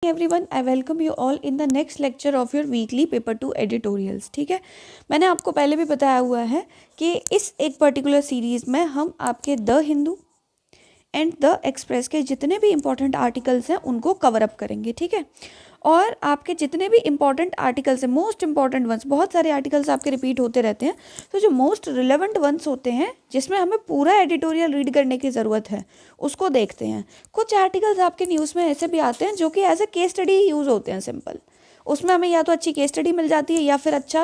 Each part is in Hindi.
Everyone, I welcome you all in the next lecture of your weekly paper 2 editorials. ठीक है, मैंने आपको पहले भी बताया हुआ है कि इस एक पर्टिकुलर सीरीज़ में हम आपके the Hindu and the express के जितने भी इंपॉर्टेंट आर्टिकल्स हैं उनको कवर अप करेंगे। ठीक है, और आपके जितने भी इंपॉर्टेंट आर्टिकल्स हैं, मोस्ट इंपॉर्टेंट वंस, बहुत सारे आर्टिकल्स आपके रिपीट होते रहते हैं, तो जो मोस्ट रिलेवेंट वंस होते हैं जिसमें हमें पूरा एडिटोरियल रीड करने की ज़रूरत है उसको देखते हैं। कुछ आर्टिकल्स आपके न्यूज़ में ऐसे भी आते हैं जो कि as a case study use होते हैं, सिंपल। उसमें हमें या तो अच्छी केस स्टडी मिल जाती है या फिर अच्छा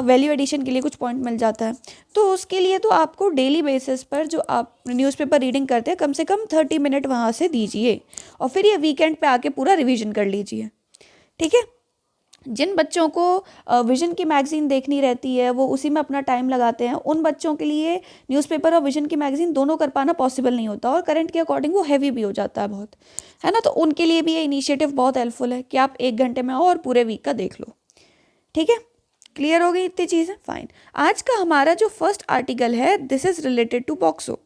वैल्यू एडिशन के लिए कुछ पॉइंट मिल जाता है। तो उसके लिए तो आपको डेली बेसिस पर जो आप न्यूज़पेपर रीडिंग करते हैं कम से कम 30 मिनट वहाँ से दीजिए और फिर ये वीकेंड पे आके पूरा रिवीजन कर लीजिए। ठीक है, जिन बच्चों को विजन की मैगज़ीन देखनी रहती है वो उसी में अपना टाइम लगाते हैं, उन बच्चों के लिए न्यूज़पेपर और विजन की मैगज़ीन दोनों कर पाना पॉसिबल नहीं होता और करंट के अकॉर्डिंग वो हैवी भी हो जाता है बहुत, है ना। तो उनके लिए भी ये इनिशिएटिव बहुत हेल्पफुल है कि आप 1 घंटे में आओ और पूरे वीक का देख लो। ठीक है, क्लियर हो गई इतनी चीज़ें? फाइन। आज का हमारा जो फर्स्ट आर्टिकल है this is related to POCSO.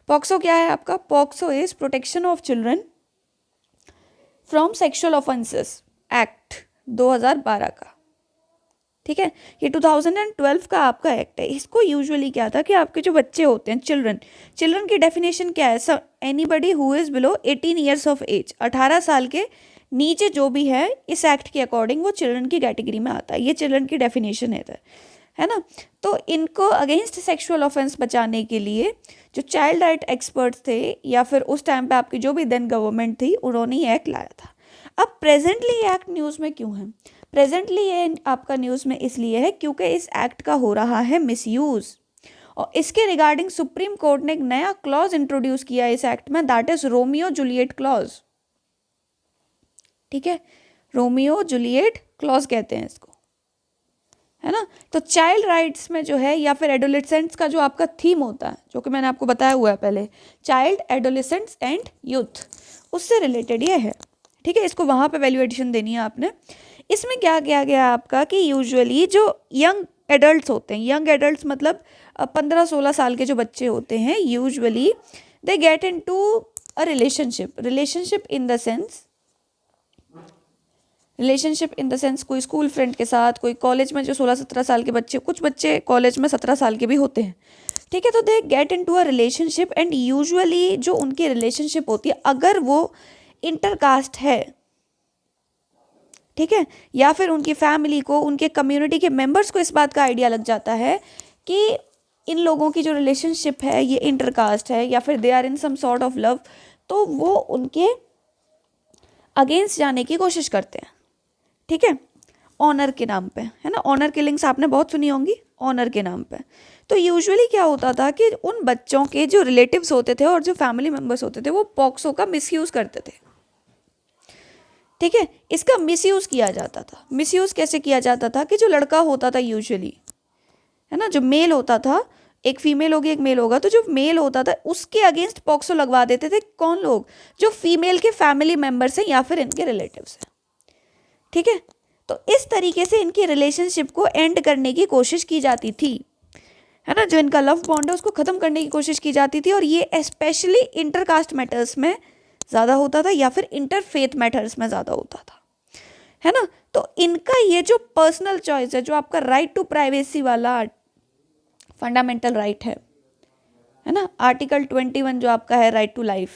POCSO क्या है आपका? POCSO is protection of children from sexual offences act 2012 का। ठीक है, ये 2012 का आपका एक्ट है। इसको यूजुअली क्या था कि आपके जो बच्चे होते हैं, चिल्ड्रन की डेफिनेशन क्या है? Anybody who is below 18 years of age, 18 साल के नीचे जो भी है इस एक्ट के अकॉर्डिंग वो चिल्ड्रन की कैटेगरी में आता है। ये चिल्ड्रन की डेफिनेशन है ना। तो इनको अगेंस्ट सेक्सुअल ऑफेंस बचाने के लिए जो चाइल्ड राइट एक्सपर्ट्स थे या फिर उस टाइम पे आपकी जो भी देन गवर्नमेंट थी उन्होंने ये एक्ट लाया था। अब प्रेजेंटली ये एक्ट न्यूज़ में क्यों है? प्रेजेंटली ये आपका न्यूज़ में इसलिए है क्योंकि इस एक्ट का हो रहा है मिसयूज़ और इसके रिगार्डिंग सुप्रीम कोर्ट ने एक नया क्लॉज इंट्रोड्यूस किया इस एक्ट में, that is Romeo Juliet clause. ठीक है, रोमियो जूलियट क्लॉज कहते हैं इसको, है ना। तो चाइल्ड राइट्स में जो है या फिर एडोलेसेंट्स का जो आपका थीम होता है, जो कि मैंने आपको बताया हुआ है पहले, चाइल्ड, एडोलेसेंट्स एंड यूथ, उससे रिलेटेड ये है। ठीक है, इसको वहाँ पे वैल्यू एडिशन देनी है आपने। इसमें क्या किया गया आपका कि यूजुअली जो यंग एडल्ट्स होते हैं, यंग एडल्ट्स मतलब 15-16 साल के जो बच्चे होते हैं, usually they get into a relationship in the sense कोई स्कूल फ्रेंड के साथ, कोई कॉलेज में जो 16-17 साल के बच्चे, कुछ बच्चे कॉलेज में 17 साल के भी होते हैं। ठीक है, तो they get into a relationship and usually जो उनकी रिलेशनशिप होती है अगर वो इंटरकास्ट है, ठीक है, या फिर उनकी फैमिली को, उनके कम्युनिटी के मेंबर्स को इस बात का आइडिया लग जाता है कि इन लोगों की जो रिलेशनशिप है ये इंटरकास्ट है या फिर they are in some sort of love, तो वो उनके अगेंस्ट जाने की कोशिश करते हैं। ठीक है, ऑनर के नाम पे, है ना। ऑनर किलिंग्स आपने बहुत सुनी होंगी, ऑनर के नाम पे। तो यूजुअली क्या होता था कि उन बच्चों के जो रिलेटिव्स होते थे और जो फैमिली मेंबर्स होते थे वो पॉक्सो का मिसयूज़ करते थे। ठीक है, इसका मिसयूज़ किया जाता था। मिसयूज़ कैसे किया जाता था कि जो लड़का होता था यूजुअली, है ना, जो मेल होता था, एक फीमेल होगी एक मेल होगा, तो जो मेल होता था उसके अगेंस्ट पॉक्सो लगवा देते थे। कौन लोग? जो फीमेल के फैमिली मेंबर्स हैं या फिर इनके रिलेटिव्स हैं। ठीक है, तो इस तरीके से इनकी रिलेशनशिप को एंड करने की कोशिश की जाती थी, है ना। जो इनका लव बॉन्ड है उसको ख़त्म करने की कोशिश की जाती थी और ये स्पेशली इंटरकास्ट मैटर्स में ज़्यादा होता था या फिर इंटरफेथ मैटर्स में ज़्यादा होता था, है ना। तो इनका ये जो पर्सनल चॉइस है, जो आपका राइट टू प्राइवेसी वाला फंडामेंटल राइट है ना, आर्टिकल 21 जो आपका है, राइट टू लाइफ,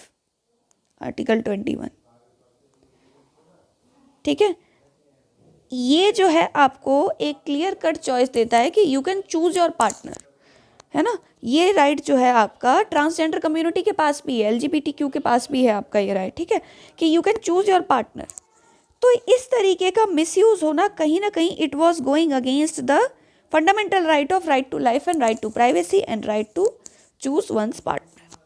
आर्टिकल 21। ठीक है, ये जो है आपको एक क्लियर कट चॉइस देता है कि you can choose your partner, है ना। ये राइट जो है आपका ट्रांसजेंडर कम्युनिटी के पास भी है, LGBTQ के पास भी है आपका ये राइट। ठीक है, कि you can choose your partner. तो इस तरीके का मिसयूज होना कहीं ना कहीं it was going against the fundamental right of right to life and right to privacy and right to choose one's partner,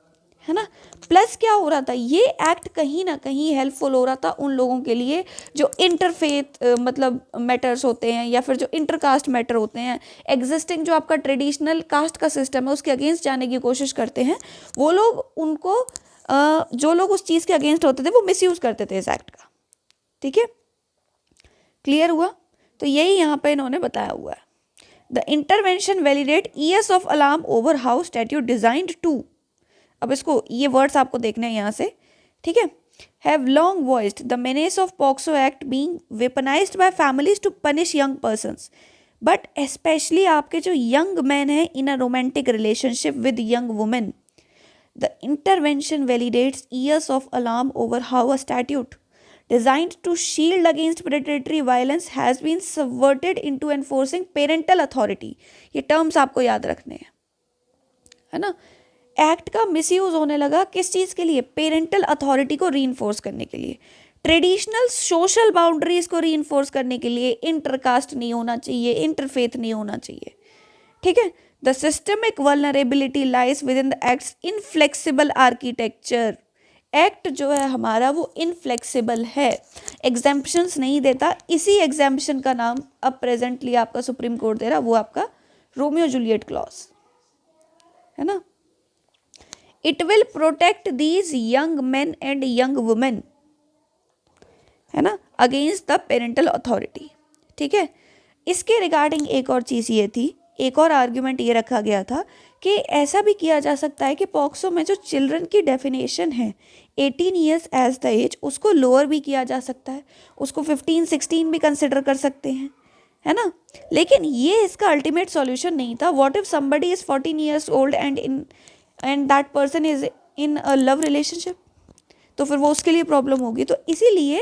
है ना। प्लस क्या हो रहा था, ये एक्ट कहीं ना कहीं हेल्पफुल हो रहा था उन लोगों के लिए जो इंटरफेथ मतलब मैटर्स होते हैं या फिर जो इंटरकास्ट मैटर होते हैं, एग्जिस्टिंग जो आपका ट्रेडिशनल कास्ट का सिस्टम है उसके अगेंस्ट जाने की कोशिश करते हैं। वो लोग उनको जो लोग उस चीज़ के अगेंस्ट होते थे वो मिसयूज़ करते थे इस एक्ट का। ठीक है, क्लियर हुआ? तो यही यहाँ पे इन्होंने बताया हुआ है। The intervention validate years of alarm over how statute designed to. अब इसको ये वर्ड्स आपको देखने हैं यहाँ से। ठीक है, have long voiced the menace of POCSO Act being weaponized by families to punish young persons. But especially आपके जो young men हैं in a romantic relationship with young women, the intervention validates years of alarm over how a statute designed to shield against predatory violence has been subverted into enforcing parental authority. ये terms आपको याद रखने हैं, है ना। एक्ट का मिसयूज होने लगा किस चीज़ के लिए? पेरेंटल अथॉरिटी को रीइंफोर्स करने के लिए, ट्रेडिशनल सोशल बाउंड्रीज को रीइंफोर्स करने के लिए। इंटरकास्ट नहीं होना चाहिए, इंटरफेथ नहीं होना चाहिए, ठीक है। The systemic vulnerability lies with in the acts inflexible architecture. Act जो है हमारा वो इनफ्लेक्सिबल है, एग्जेम्पशंस नहीं देता। इसी एग्जेम्पशन का नाम अब प्रेजेंटली आपका सुप्रीम कोर्ट दे रहा, वो आपका रोमियो जूलियट क्लॉज है ना। It will protect these young men and young women, है ना, against the parental authority, ठीक है। इसके रिगार्डिंग एक और चीज़ ये थी, एक और आर्ग्यूमेंट ये रखा गया था कि ऐसा भी किया जा सकता है कि पॉक्सो में जो चिल्ड्रन की डेफिनेशन है 18 ईयर्स एज द एज, उसको लोअर भी किया जा सकता है, उसको 15-16 भी कंसिडर कर सकते हैं, है ना। लेकिन ये इसका अल्टीमेट सॉल्यूशन नहीं था। What if somebody is 14 years old and that person is in a love relationship, तो फिर वो उसके लिए प्रॉब्लम होगी। तो इसीलिए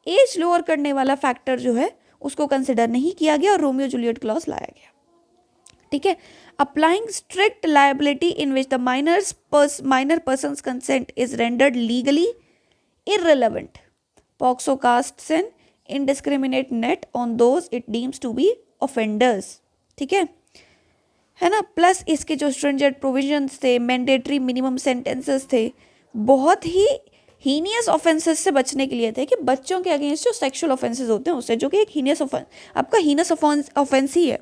एज लोअर करने वाला फैक्टर जो है उसको कंसिडर नहीं किया गया और रोमियो जूलियट क्लॉज लाया गया, ठीक है। Applying strict liability in which the minor person's consent is rendered legally irrelevant, POCSO casts an indiscriminate net on those it deems to be offenders, ठीक है ना। प्लस इसके जो स्ट्रिंजेंट प्रोविजंस थे, मैंडेटरी मिनिमम सेंटेंसेस थे, बहुत ही हीनियस ऑफेंसेस से बचने के लिए थे कि बच्चों के अगेंस्ट जो सेक्सुअल ऑफेंसेस होते हैं उससे, जो कि एक हीनियस ऑफेंस, आपका हीनस ऑफेंस ही है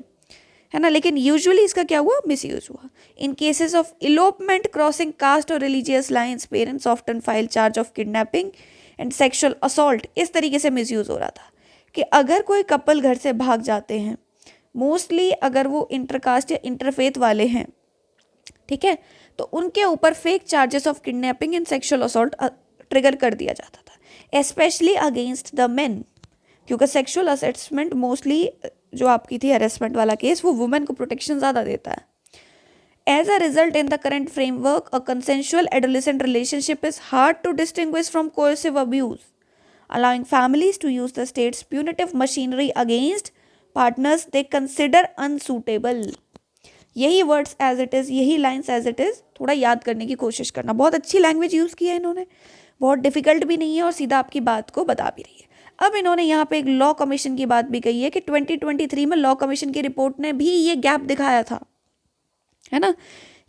ना। लेकिन यूजुअली इसका क्या हुआ? मिसयूज हुआ। इन केसेस ऑफ इलोपमेंट क्रॉसिंग कास्ट और religious lines, parents often file charge of kidnapping and sexual assault. इस तरीके से मिसयूज हो रहा था कि अगर कोई कपल घर से भाग जाते हैं, मोस्टली अगर वो इंटरकास्ट या इंटरफेथ वाले हैं, ठीक है, तो उनके ऊपर fake charges of kidnapping and sexual assault trigger कर दिया जाता था, स्पेशली अगेंस्ट द मेन, क्योंकि सेक्सुअल असेसमेंट मोस्टली जो आपकी थी हेरेसमेंट वाला केस, वो वुमेन को प्रोटेक्शन ज़्यादा देता है। As a result, in the current framework, a consensual adolescent relationship is hard to distinguish from coercive abuse, allowing families to use the state's punitive machinery against partners they consider unsuitable. यही वर्ड्स एज इट इज़, यही लाइन्स एज इट इज़ थोड़ा याद करने की कोशिश करना। बहुत अच्छी लैंग्वेज यूज़ की है इन्होंने, बहुत डिफिकल्ट भी नहीं है और सीधा आपकी बात को बता भी रही है। अब इन्होंने यहाँ पे एक लॉ कमीशन की बात भी कही है कि 2023 में लॉ कमीशन की रिपोर्ट ने भी ये गैप दिखाया था, है ना,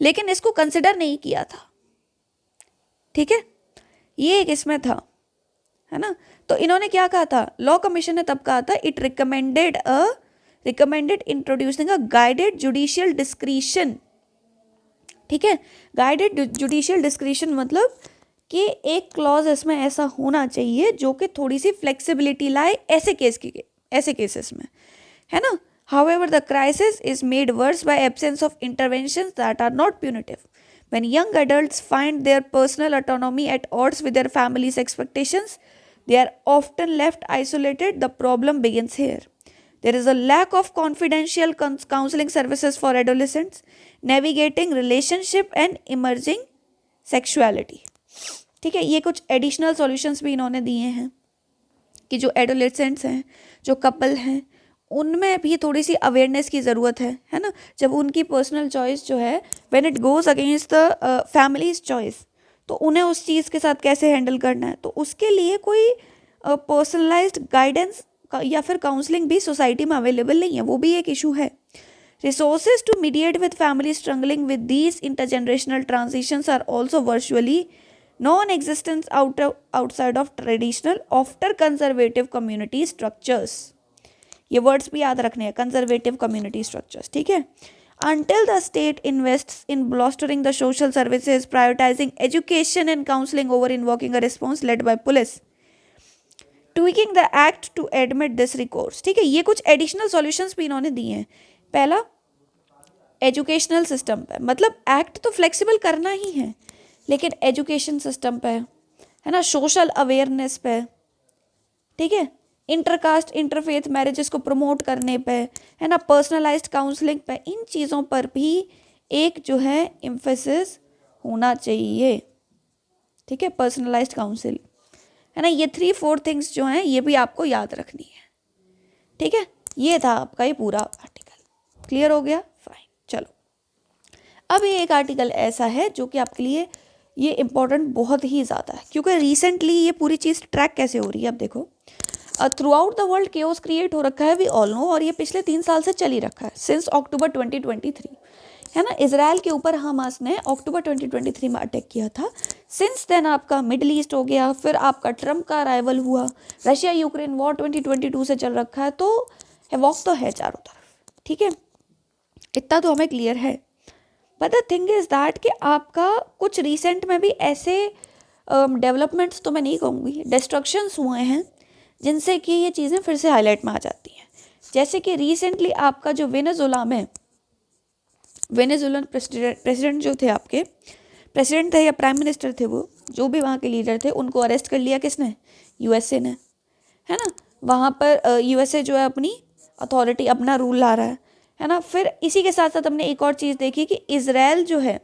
लेकिन इसको कंसिडर नहीं किया था, ठीक है, ये एक इसमें था, है ना। तो इन्होंने क्या कहा था? लॉ कमीशन ने तब कहा था it recommended introducing a guided judicial discretion, ठीक है। गाइडेड जुडिशियल डिस्क्रिशन मतलब कि एक क्लॉज इसमें ऐसा होना चाहिए जो कि थोड़ी सी फ्लेक्सिबिलिटी लाए ऐसे केसेस में, है ना। However, the crisis is made worse by absence of interventions that are not punitive. When young adults find their personal autonomy at odds with their family's expectations, they are often left isolated. The problem begins here. There is a lack of confidential counseling services for adolescents navigating relationship and emerging sexuality. ठीक है, ये कुछ एडिशनल सॉल्यूशंस भी इन्होंने दिए हैं कि जो एडोलेसेंट्स हैं, जो कपल हैं, उनमें भी थोड़ी सी अवेयरनेस की ज़रूरत है ना। जब उनकी पर्सनल चॉइस जो है when it goes against the families choice, तो उन्हें उस चीज़ के साथ कैसे हैंडल करना है, तो उसके लिए कोई पर्सनलाइज्ड गाइडेंस या फिर काउंसलिंग भी सोसाइटी में अवेलेबल नहीं है, वो भी एक इशू है। Resources to mediate with family struggling with these intergenerational transitions are also virtually non-existent outside of traditional, often conservative community structures. ये वर्ड्स भी याद रखने हैं, कंजर्वेटिव कम्युनिटी स्ट्रक्चर्स, ठीक है। Until the state invests in bolstering the social services, prioritizing education and counseling over invoking a response led by police, tweaking the act to admit this recourse, ठीक है। ये कुछ एडिशनल सॉल्यूशंस भी इन्होंने दिए हैं। पहला, एजुकेशनल सिस्टम पे, मतलब एक्ट तो फ्लेक्सिबल करना ही है, लेकिन एजुकेशन सिस्टम पे, है ना, सोशल अवेयरनेस पे, ठीक है, इंटरकास्ट इंटरफेथ मैरिजेस को प्रमोट करने पे, है ना, पर्सनलाइज्ड काउंसलिंग पे, इन चीज़ों पर भी एक जो है एम्फेसिस होना चाहिए, ठीक है, पर्सनलाइज्ड काउंसिल, है ना। ये 3-4 थिंग्स जो हैं ये भी आपको याद रखनी है, ठीक है। ये था आपका ये पूरा आर्टिकल, क्लियर हो गया, फाइन। चलो अब ये एक आर्टिकल ऐसा है जो कि आपके लिए ये इम्पोर्टेंट बहुत ही ज़्यादा है, क्योंकि रिसेंटली ये पूरी चीज़ ट्रैक कैसे हो रही है। अब देखो, through out the world chaos create हो रखा है, वी ऑल नो, और ये पिछले 3 साल से चल ही रखा है, सिंस अक्टूबर 2023, है ना। इजराइल के ऊपर हमास ने अक्टूबर 2023 में अटैक किया था। सिंस देन आपका मिडल ईस्ट हो गया, फिर आपका ट्रम्प का अराइवल हुआ, रशिया यूक्रेन वॉर 2022 से चल रखा है, तो वॉक तो है चारों तरफ, ठीक है, इतना तो हमें क्लियर है। But the thing is that कि आपका कुछ रिसेंट में भी ऐसे डेवलपमेंट्स तो मैं नहीं कहूँगी, डिस्ट्रक्शंस हुए हैं जिनसे कि ये चीज़ें फिर से हाईलाइट में आ जाती हैं। जैसे कि रिसेंटली आपका जो वेनेजुला में वेनेजुलन प्रेसिडेंट जो थे, आपके प्रेसिडेंट थे या प्राइम मिनिस्टर थे, वो जो भी वहाँ के लीडर थे, उनको अरेस्ट कर लिया किसने, यूएसए ने, है ना। वहाँ पर यूएसए जो है अपनी अथॉरिटी, अपना रूल ला रहा है ना। फिर इसी के साथ साथ हमने एक और चीज़ देखी कि इजराइल जो है,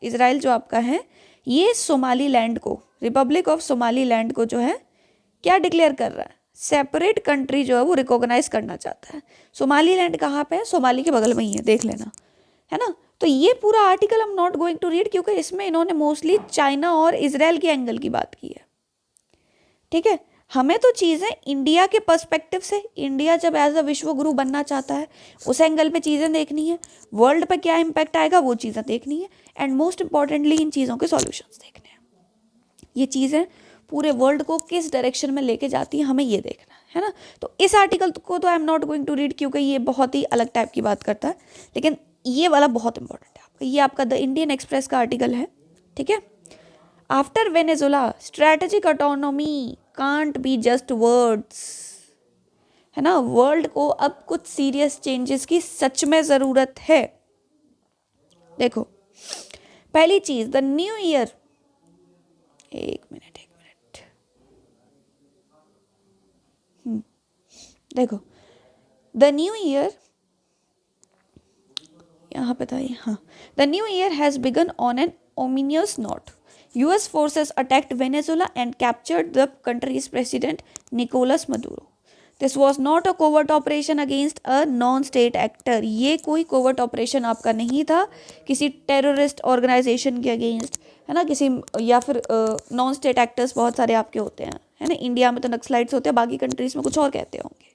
इजराइल जो आपका है, ये सोमाली लैंड को, रिपब्लिक ऑफ सोमाली लैंड को जो है क्या डिक्लेयर कर रहा है, सेपरेट कंट्री जो है वो रिकॉग्नाइज करना चाहता है। सोमाली लैंड कहाँ पे है, सोमाली के बगल में ही है, देख लेना, है ना। तो ये पूरा आर्टिकल हम नॉट गोइंग टू रीड, क्योंकि इसमें इन्होंने मोस्टली चाइना और इजराइल के एंगल की बात की है, ठीक है। हमें तो चीज़ें इंडिया के पर्सपेक्टिव से, इंडिया जब एज अ विश्व गुरु बनना चाहता है, उस एंगल पे चीज़ें देखनी है, वर्ल्ड पे क्या इम्पैक्ट आएगा वो चीज़ें देखनी है, एंड मोस्ट इंपॉर्टेंटली इन चीज़ों के सॉल्यूशंस देखने हैं। ये चीज़ें पूरे वर्ल्ड को किस डायरेक्शन में लेके जाती है, हमें ये देखना है ना। तो इस आर्टिकल को तो I am not going to read, क्योंकि ये बहुत ही अलग टाइप की बात करता है, लेकिन ये वाला बहुत इंपॉर्टेंट है आपका। ये आपका द इंडियन एक्सप्रेस का आर्टिकल है, ठीक है। After Venezuela strategic autonomy can't be just words, है ना। वर्ल्ड को अब कुछ सीरियस चेंजेस की सच में ज़रूरत है। देखो, पहली चीज़, द न्यू ईयर, एक मिनट, देखो, द न्यू ईयर, यहाँ पे था ये, हाँ, the new year has begun on an ominous note. US forces attacked Venezuela and captured the country's president Nicolas Maduro. This was not a covert operation against a non-state actor. ये कोई covert operation आपका नहीं था किसी terrorist organization के against, है ना, किसी या फिर non-state actors बहुत सारे आपके होते हैं, है ना। इंडिया में तो नक्सलाइट्स होते हैं, बाकी कंट्रीज में कुछ और कहते होंगे,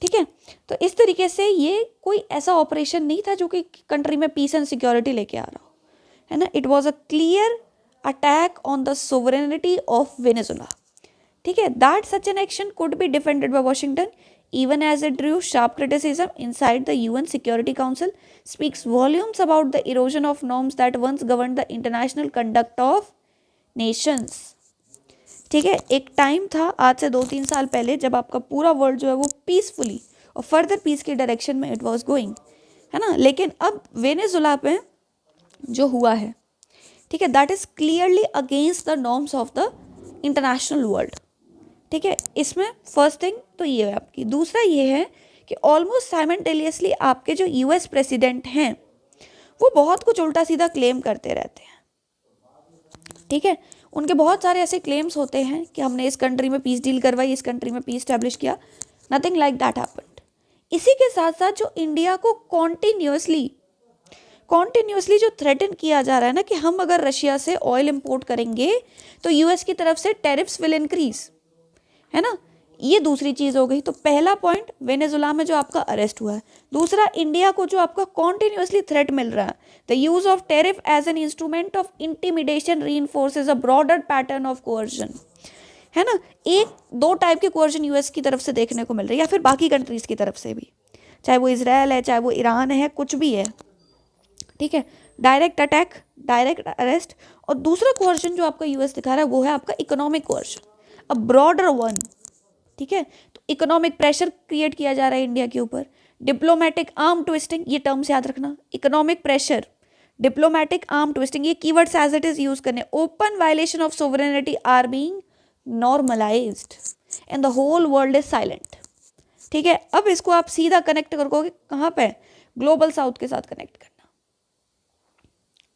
ठीक है। तो इस तरीके से ये कोई ऐसा ऑपरेशन नहीं था जो कि कंट्री में पीस एंड सिक्योरिटी लेके आ रहा हो, है ना। It was a clear attack on the sovereignty of Venezuela, ठीक है। That such an action could be defended bye Washington even as it drew sharp criticism inside the UN Security Council, speaks volumes about the erosion of norms that once governed the international conduct of nations, ठीक है। एक टाइम था आज से 2-3 साल पहले जब आपका पूरा वर्ल्ड जो है वो पीसफुली और फर्दर पीस की डायरेक्शन में इट वाज गोइंग, है ना। लेकिन अब वेनेजुला पे जो हुआ है, ठीक है, that is clearly against the norms of the international world, ठीक है। इसमें फर्स्ट थिंग तो ये है आपकी। दूसरा ये है कि ऑलमोस्ट साइमल्टेनियसली आपके जो यूएस प्रेसिडेंट हैं वो बहुत कुछ उल्टा सीधा क्लेम करते रहते हैं, ठीक है। उनके बहुत सारे ऐसे क्लेम्स होते हैं कि हमने इस कंट्री में पीस डील करवाई, इस कंट्री में पीस स्टैब्लिश किया, नथिंग लाइक दैट हैपेंड। इसी के साथ साथ जो इंडिया को कॉन्टिन्यूसली जो थ्रेटन किया जा रहा है ना कि हम अगर रशिया से ऑयल इंपोर्ट करेंगे तो यूएस की तरफ से टैरिफ्स विल इंक्रीज, है ना। ये दूसरी चीज़ हो गई। तो पहला पॉइंट वेनेजुला में जो आपका अरेस्ट हुआ है। दूसरा, इंडिया को जो आपका कॉन्टिन्यूसली थ्रेट मिल रहा है, the use of tariff as an instrument of intimidation reinforces a broader pattern of coercion, है ना। एक दो टाइप के कोअर्जन यूएस की तरफ से देखने को मिल रही है या फिर बाकी कंट्रीज की तरफ से भी, चाहे वो इजराइल है, चाहे वो ईरान है, कुछ भी है, ठीक है। डायरेक्ट अटैक, डायरेक्ट अरेस्ट, और दूसरा कोअर्जन जो आपका यूएस दिखा रहा है वो है आपका economic coercion, a broader one, ठीक है। तो इकोनॉमिक प्रेशर क्रिएट किया जा रहा है इंडिया के ऊपर, डिप्लोमेटिक आर्म ट्विस्टिंग, ये टर्म्स याद रखना, economic pressure, diplomatic arm twisting, ये keywords as it is use करने, open violation of sovereignty are being normalised and the whole world is silent. ठीक है, अब इसको आप सीधा कनेक्ट करोगे कहाँ पे, ग्लोबल साउथ के साथ कनेक्ट करना।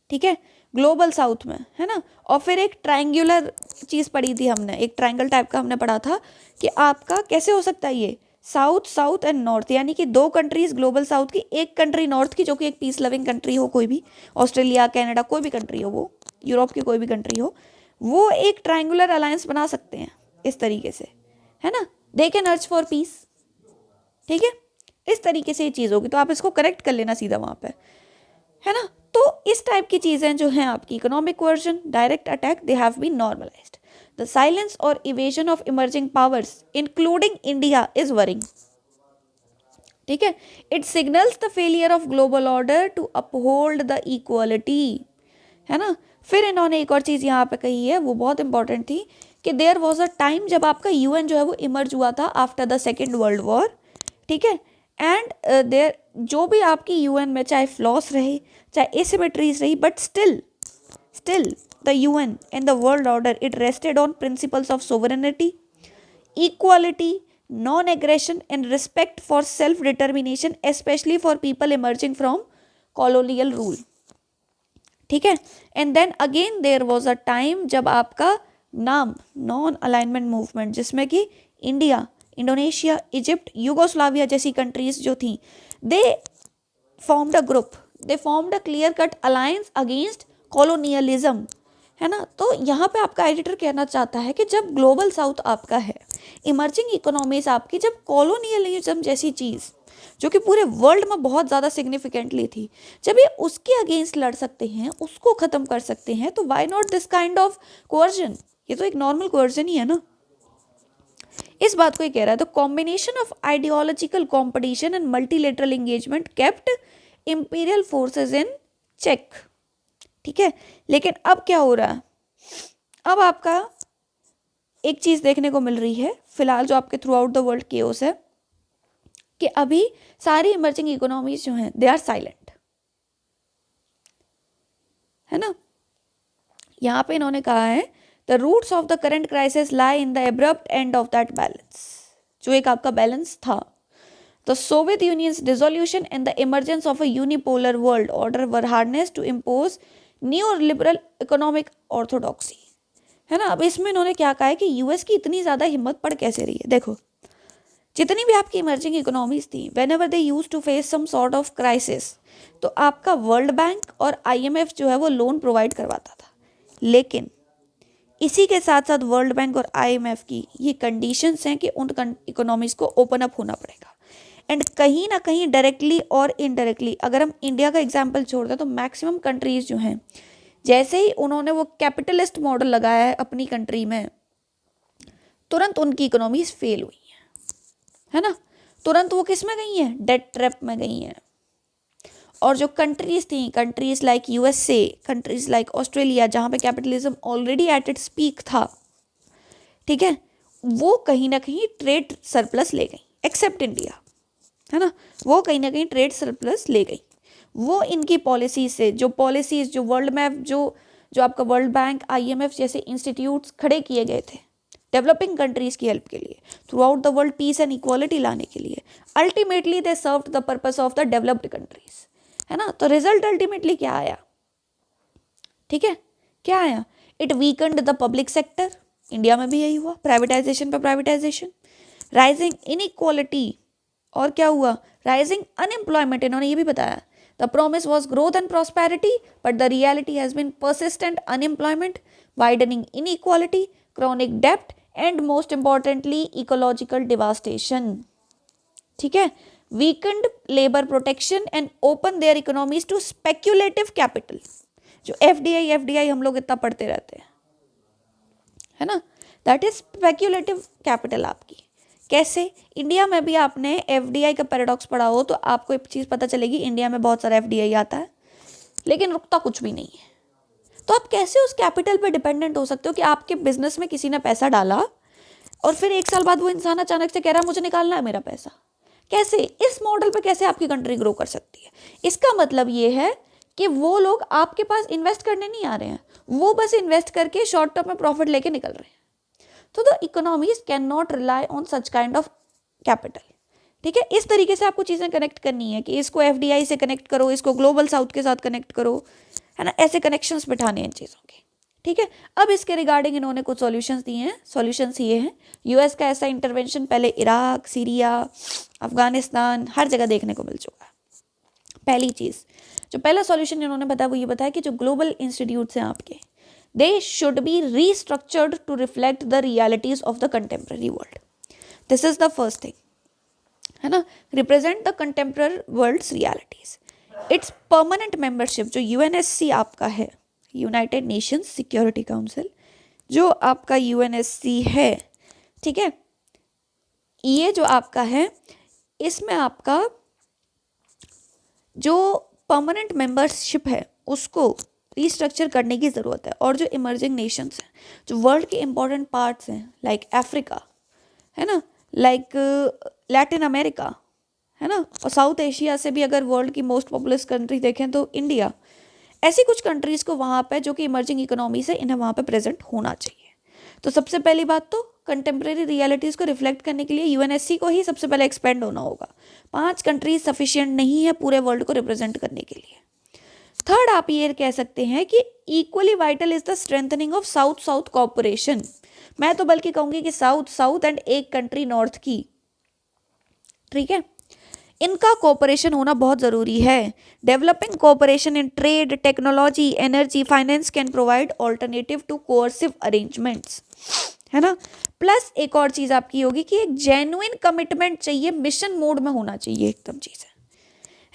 ठीक है, ग्लोबल साउथ में, है ना। और फिर एक ट्रायंगुलर चीज पढ़ी थी हमने, एक ट्रायंगल टाइप का हमने पढ़ा था कि आपका कैसे हो सकता है ये साउथ साउथ एंड नॉर्थ, यानी कि दो कंट्रीज ग्लोबल साउथ की, एक कंट्री नॉर्थ की जो कि एक पीस लविंग कंट्री हो, कोई भी ऑस्ट्रेलिया कनाडा कोई भी कंट्री हो, वो यूरोप की कोई भी कंट्री हो, वो एक ट्रायंगुलर अलायंस बना सकते हैं इस तरीके से, है ना, they can urge for piece. ठीक है, इस तरीके से ये चीज़ होगी, तो आप इसको करेक्ट कर लेना सीधा वहाँ पे, है ना। तो इस टाइप की चीज़ें जो हैं आपकी economic coercion, direct attack, they have been normalised. The silence और evasion of emerging powers including India is worrying. ठीक है, it signals the failure of global order to uphold the equality, है ना। फिर इन्होंने एक और चीज़ यहाँ पे कही है, वो बहुत इंपॉर्टेंट थी कि देयर वॉज अ टाइम जब आपका यूएन जो है वो इमर्ज हुआ था after the second world war. ठीक है, एंड देयर जो भी आपकी यूएन में चाहे फ्लॉस रहे, चाहे एसिमेट्रीज रही, but still the UN and the world order, it rested on principles of sovereignty, equality, non-aggression and respect for self-determination, especially for people emerging from colonial rule. ठीक है, and then again there was a time जब आपका नाम नॉन अलाइनमेंट मूवमेंट, जिसमें कि इंडिया, इंडोनेशिया, इजिप्ट, यूगोस्लाविया जैसी कंट्रीज जो थी, they formed a group, they formed a clear cut alliance against colonialism, है ना। तो यहाँ पे आपका एडिटर कहना चाहता है कि जब ग्लोबल साउथ आपका है, इमर्जिंग इकोनॉमीज आपकी, जब कॉलोनियलिज्म जैसी चीज़ जो कि पूरे वर्ल्ड में बहुत ज़्यादा सिग्निफिकेंटली थी, जब ये उसके अगेंस्ट लड़ सकते हैं, उसको ख़त्म कर सकते हैं, तो why not this kind of coercion, ये तो एक नॉर्मल कोअर्जन ही है ना। इस बात को ये कह रहा है, the combination of ideological competition and multilateral engagement kept imperial forces in check. ठीक है, लेकिन अब क्या हो रहा है, अब आपका एक चीज देखने को मिल रही है फिलहाल जो आपके through out the world chaos है, कि अभी सारी इमर्जिंग इकोनॉमीज जो हैं दे आर साइलेंट, है ना। यहां पे इन्होंने कहा है the roots of the current crisis lie in the abrupt end of that balance, जो एक आपका बैलेंस था। The Soviet Union's dissolution and the emergence of a unipolar world order were harnessed to impose neoliberal economic orthodoxy, है ना। अब इसमें इन्होंने क्या कहा है कि यूएस की इतनी ज़्यादा हिम्मत पड़ कैसे रही है। देखो, जितनी भी आपकी इमर्जिंग इकोनॉमीज थी, whenever they used to face some sort of crisis, तो आपका वर्ल्ड बैंक और आईएमएफ जो है वो लोन प्रोवाइड करवाता था, लेकिन इसी के साथ साथ वर्ल्ड बैंक और आईएमएफ की ये कंडीशंस हैं कि उन इकोनॉमीज को ओपन अप होना पड़ेगा। एंड कहीं ना कहीं डायरेक्टली और इनडायरेक्टली, अगर हम इंडिया का एग्जांपल छोड़ दें तो मैक्सिमम कंट्रीज जो हैं, जैसे ही उन्होंने वो कैपिटलिस्ट मॉडल लगाया है अपनी कंट्री में, तुरंत उनकी इकोनॉमीज फेल हुई हैं, है ना। तुरंत वो किस में गई हैं, डेट ट्रैप में गई हैं। और जो कंट्रीज थी, countries like USA, countries like Australia, जहाँ पे capitalism already at its peak था, ठीक है, वो कहीं ना कहीं ट्रेड सरप्लस ले गई, एक्सेप्ट इंडिया, है ना। वो कहीं ना कहीं ट्रेड सरप्लस ले गई। वो इनकी पॉलिसी से, जो पॉलिसीज, जो वर्ल्ड मैप, जो आपका वर्ल्ड बैंक, आईएमएफ जैसे इंस्टीट्यूट्स खड़े किए गए थे डेवलपिंग कंट्रीज की हेल्प के लिए, through out the world peace and equality लाने के लिए, ultimately they served the purpose of the developed countries, है ना। तो रिजल्ट अल्टीमेटली क्या आया, ठीक है, क्या आया, it weakened the public sector, India में भी यही हुआ, प्राइवेटाइजेशन पर प्राइवेटाइजेशन, राइजिंग इनइक्वालिटी, और क्या हुआ, राइजिंग अनएम्प्लॉयमेंट। इन्होंने ये भी बताया, the promise was growth and prosperity but the reality has been persistent unemployment, widening inequality, chronic डेब्ट and most importantly ecological devastation. ठीक है, weakened labour protection and open their economies to speculative capital, जो एफडीआई हम लोग इतना पढ़ते रहते हैं, है ना, दैट इज स्पेक्यूलेटिव कैपिटल आपकी। कैसे, इंडिया में भी आपने एफडीआई का पैराडॉक्स पढ़ा हो तो आपको एक चीज़ पता चलेगी, इंडिया में बहुत सारा एफडीआई आता है लेकिन रुकता कुछ भी नहीं है। तो आप कैसे उस कैपिटल पे डिपेंडेंट हो सकते हो कि आपके बिजनेस में किसी ने पैसा डाला और फिर 1 साल बाद वो इंसान अचानक से कह रहा है मुझे निकालना है मेरा पैसा। कैसे, इस मॉडल पे कैसे आपकी कंट्री ग्रो कर सकती है। इसका मतलब ये है कि वो लोग आपके पास इन्वेस्ट करने नहीं आ रहे हैं, वो बस इन्वेस्ट करके शॉर्ट टर्म में प्रॉफिट लेके निकल रहे हैं। तो the economies can not rely on such kind of capital. ठीक है, इस तरीके से आपको चीज़ें कनेक्ट करनी है कि इसको एफडीआई से कनेक्ट करो, इसको ग्लोबल साउथ के साथ कनेक्ट करो, है ना, ऐसे कनेक्शंस बिठाने इन चीज़ों के। ठीक है, अब इसके रिगार्डिंग इन्होंने कुछ सॉल्यूशंस दिए हैं। सॉल्यूशंस ये हैं, यूएस का ऐसा इंटरवेंशन पहले इराक, सीरिया, अफगानिस्तान हर जगह देखने को मिल चुका है। पहली चीज़, जो पहला सॉल्यूशन इन्होंने बताया वो ये बताया कि जो ग्लोबल इंस्टीट्यूट्स हैं आपके, they should be restructured to reflect the realities of the contemporary world. This is the first thing, है ना, represent the contemporary world's realities. It's permanent membership, जो यूएनएससी आपका है, यूनाइटेड नेशंस सिक्योरिटी काउंसिल, जो आपका यूएनएससी है, ठीक है, ये जो आपका है, इसमें आपका जो परमानेंट मेंबरशिप है उसको रीस्ट्रक्चर करने की ज़रूरत है। और जो इमर्जिंग नेशंस हैं, जो वर्ल्ड के इंपॉर्टेंट पार्ट्स हैं, लाइक अफ्रीका, है ना, लाइक लैटिन अमेरिका, है ना, और साउथ एशिया से भी अगर वर्ल्ड की मोस्ट पॉपुलस कंट्री देखें तो इंडिया, ऐसी कुछ कंट्रीज़ को वहाँ पे जो कि इमर्जिंग इकोनॉमी से, इन्हें वहाँ पे प्रेजेंट होना चाहिए। तो सबसे पहली बात तो कंटेम्प्रेरी रियलिटीज़ को रिफ्लेक्ट करने के लिए यूएनएससी को ही सबसे पहले एक्सपेंड होना होगा। 5 कंट्रीज सफिशिएंट नहीं है पूरे वर्ल्ड को रिप्रेजेंट करने के लिए। थर्ड, आप ये कह सकते हैं कि equally vital is the strengthening of south south cooperation. मैं तो बल्कि कहूँगी कि साउथ साउथ एंड एक कंट्री नॉर्थ की, ठीक है, इनका कोऑपरेशन होना बहुत ज़रूरी है। Developing cooperation in trade, technology, energy, finance can provide alternative to coercive arrangements, है ना। प्लस एक और चीज़ आपकी होगी कि एक जेन्युइन कमिटमेंट चाहिए, मिशन मोड में होना चाहिए एकदम चीज़ें,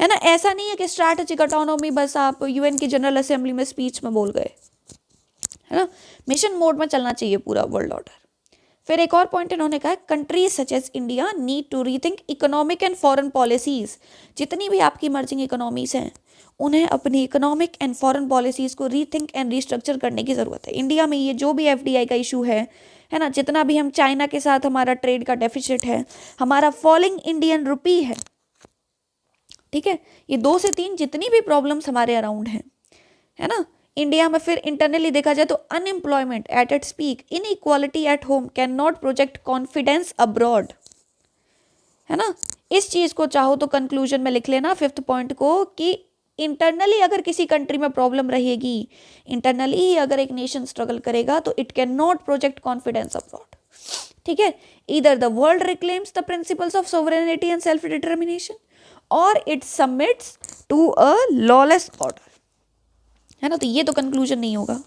है ना। ऐसा नहीं है कि स्ट्रैटेजिक ऑटोनॉमी बस आप यूएन की जनरल असेंबली में स्पीच में बोल गए, है ना, मिशन मोड में चलना चाहिए पूरा वर्ल्ड ऑर्डर। फिर एक और पॉइंट इन्होंने कहा, countries such as India need to rethink economic and foreign policies. जितनी भी आपकी इमर्जिंग इकोनॉमीज हैं, उन्हें अपनी इकोनॉमिक एंड फॉरेन पॉलिसीज को रीथिंक एंड रीस्ट्रक्चर करने की ज़रूरत है। इंडिया में ये जो भी एफडीआई का इशू है ना, जितना भी हम चाइना के साथ हमारा ट्रेड का डेफिसिट है, हमारा फॉलिंग इंडियन रुपी ठीक है, ये 2 से 3 जितनी भी प्रॉब्लम्स हमारे अराउंड हैं, है ना, इंडिया में। फिर इंटरनली देखा जाए तो unemployment at its peak, inequality at home, can not project confidence abroad, है ना। इस चीज़ को चाहो तो कंक्लूजन में लिख लेना 5th पॉइंट को, कि इंटरनली अगर किसी कंट्री में प्रॉब्लम रहेगी, इंटरनली ही अगर एक नेशन स्ट्रगल करेगा, तो it can not project confidence abroad. ठीक है, either the world reclaims the principles of sovereignty and self determination, or it submits to a lawless order, है ना। तो ये तो कंक्लूजन नहीं होगा,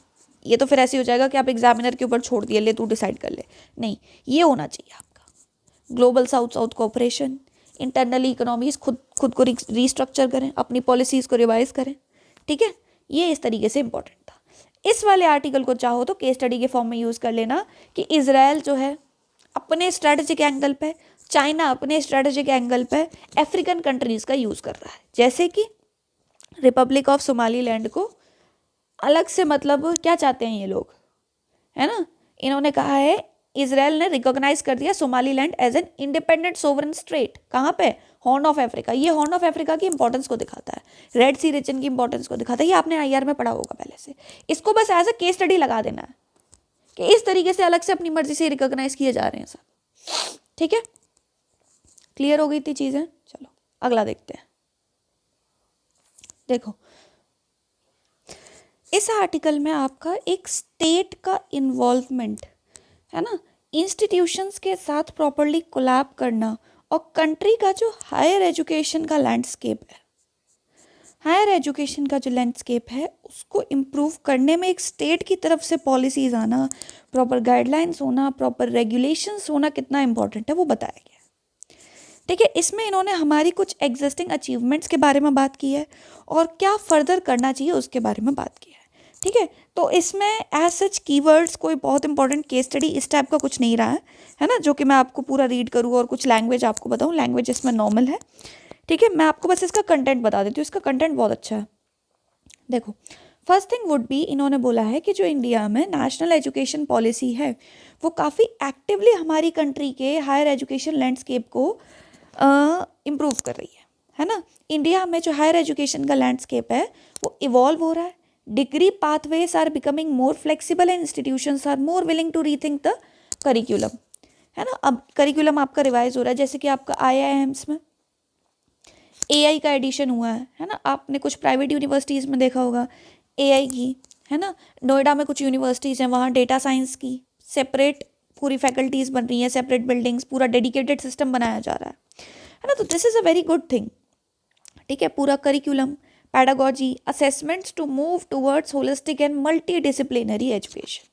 ये तो फिर ऐसे हो जाएगा कि आप एग्जामिनर के ऊपर छोड़ दिए, ले तू डिसाइड कर ले। नहीं, ये होना चाहिए आपका global south south cooperation, internally economies खुद को रीस्ट्रक्चर करें, अपनी पॉलिसीज़ को रिवाइज करें। ठीक है, ये इस तरीके से इंपॉर्टेंट था। इस वाले आर्टिकल को चाहो तो केस स्टडी के फॉर्म में यूज़ कर लेना कि इजराइल जो है अपने स्ट्रैटेजिक एंगल पे, चाइना अपने स्ट्रैटेजिक एंगल पे अफ्रीकन कंट्रीज़ का यूज़ कर रहा है। जैसे कि रिपब्लिक ऑफ सोमालीलैंड को अलग से, मतलब क्या चाहते हैं ये लोग, है ना, इन्होंने कहा है, इजराइल ने रिकॉग्नाइज कर दिया Somaliland as an independent sovereign state. कहाँ पे? Horn of Africa. ये हॉर्न ऑफ अफ्रीका की इंपॉर्टेंस को दिखाता है, रेड सी रीजन की इंपॉर्टेंस को दिखाता है। ये आपने आईआर में पढ़ा होगा पहले से। इसको बस एज अ केस स्टडी लगा देना है कि इस तरीके से अलग से अपनी मर्जी से रिकॉग्नाइज किए जा रहे हैं सब। ठीक है, क्लियर हो गई थी चीज़ें। चलो अगला देखते हैं। देखो, इस आर्टिकल में आपका एक स्टेट का इन्वॉल्वमेंट, है ना, इंस्टीट्यूशंस के साथ प्रॉपरली कोलैब करना, और कंट्री का जो हायर एजुकेशन का लैंडस्केप है, हायर एजुकेशन का जो लैंडस्केप है उसको इम्प्रूव करने में एक स्टेट की तरफ से पॉलिसीज़ आना, प्रॉपर गाइडलाइंस होना, प्रॉपर रेगुलेशंस होना कितना इंपॉर्टेंट है वो बताया गया। ठीक है, इसमें इन्होंने हमारी कुछ एग्जिस्टिंग अचीवमेंट्स के बारे में बात की है और क्या फर्दर करना चाहिए उसके बारे में बात की है। ठीक है, तो इसमें एज सच कीवर्ड्स कोई बहुत इंपॉर्टेंट केस स्टडी इस टाइप का कुछ नहीं रहा है ना, जो कि मैं आपको पूरा रीड करूँ और कुछ लैंग्वेज आपको बताऊँ। लैंग्वेज इसमें नॉर्मल है। ठीक है, मैं आपको बस इसका कंटेंट बता देती हूँ। इसका कंटेंट बहुत अच्छा है। देखो, फर्स्ट थिंग वुड बी, इन्होंने बोला है कि जो इंडिया में नेशनल एजुकेशन पॉलिसी है वो काफ़ी एक्टिवली हमारी कंट्री के हायर एजुकेशन लैंडस्केप को इम्प्रूव कर रही है ना। इंडिया में जो हायर एजुकेशन का लैंडस्केप है वो इवॉल्व हो रहा है, degree pathways are becoming more flexible and institutions are more willing to rethink the curriculum, है ना। अब करिकुलम आपका रिवाइज हो रहा है, जैसे कि आपका IIMs में AI का एडिशन हुआ है ना। आपने कुछ प्राइवेट यूनिवर्सिटीज़ में देखा होगा AI की, है ना। नोएडा में कुछ यूनिवर्सिटीज़ हैं, वहाँ डेटा साइंस की सेपरेट पूरी फैकल्टीज़ बन रही हैं, सेपरेट बिल्डिंग्स, पूरा डेडिकेटेड सिस्टम बनाया जा रहा है ना। तो this is a very good thing, ठीक है। पूरा curriculum, pedagogy, assessments to move towards holistic and multi disciplinary education,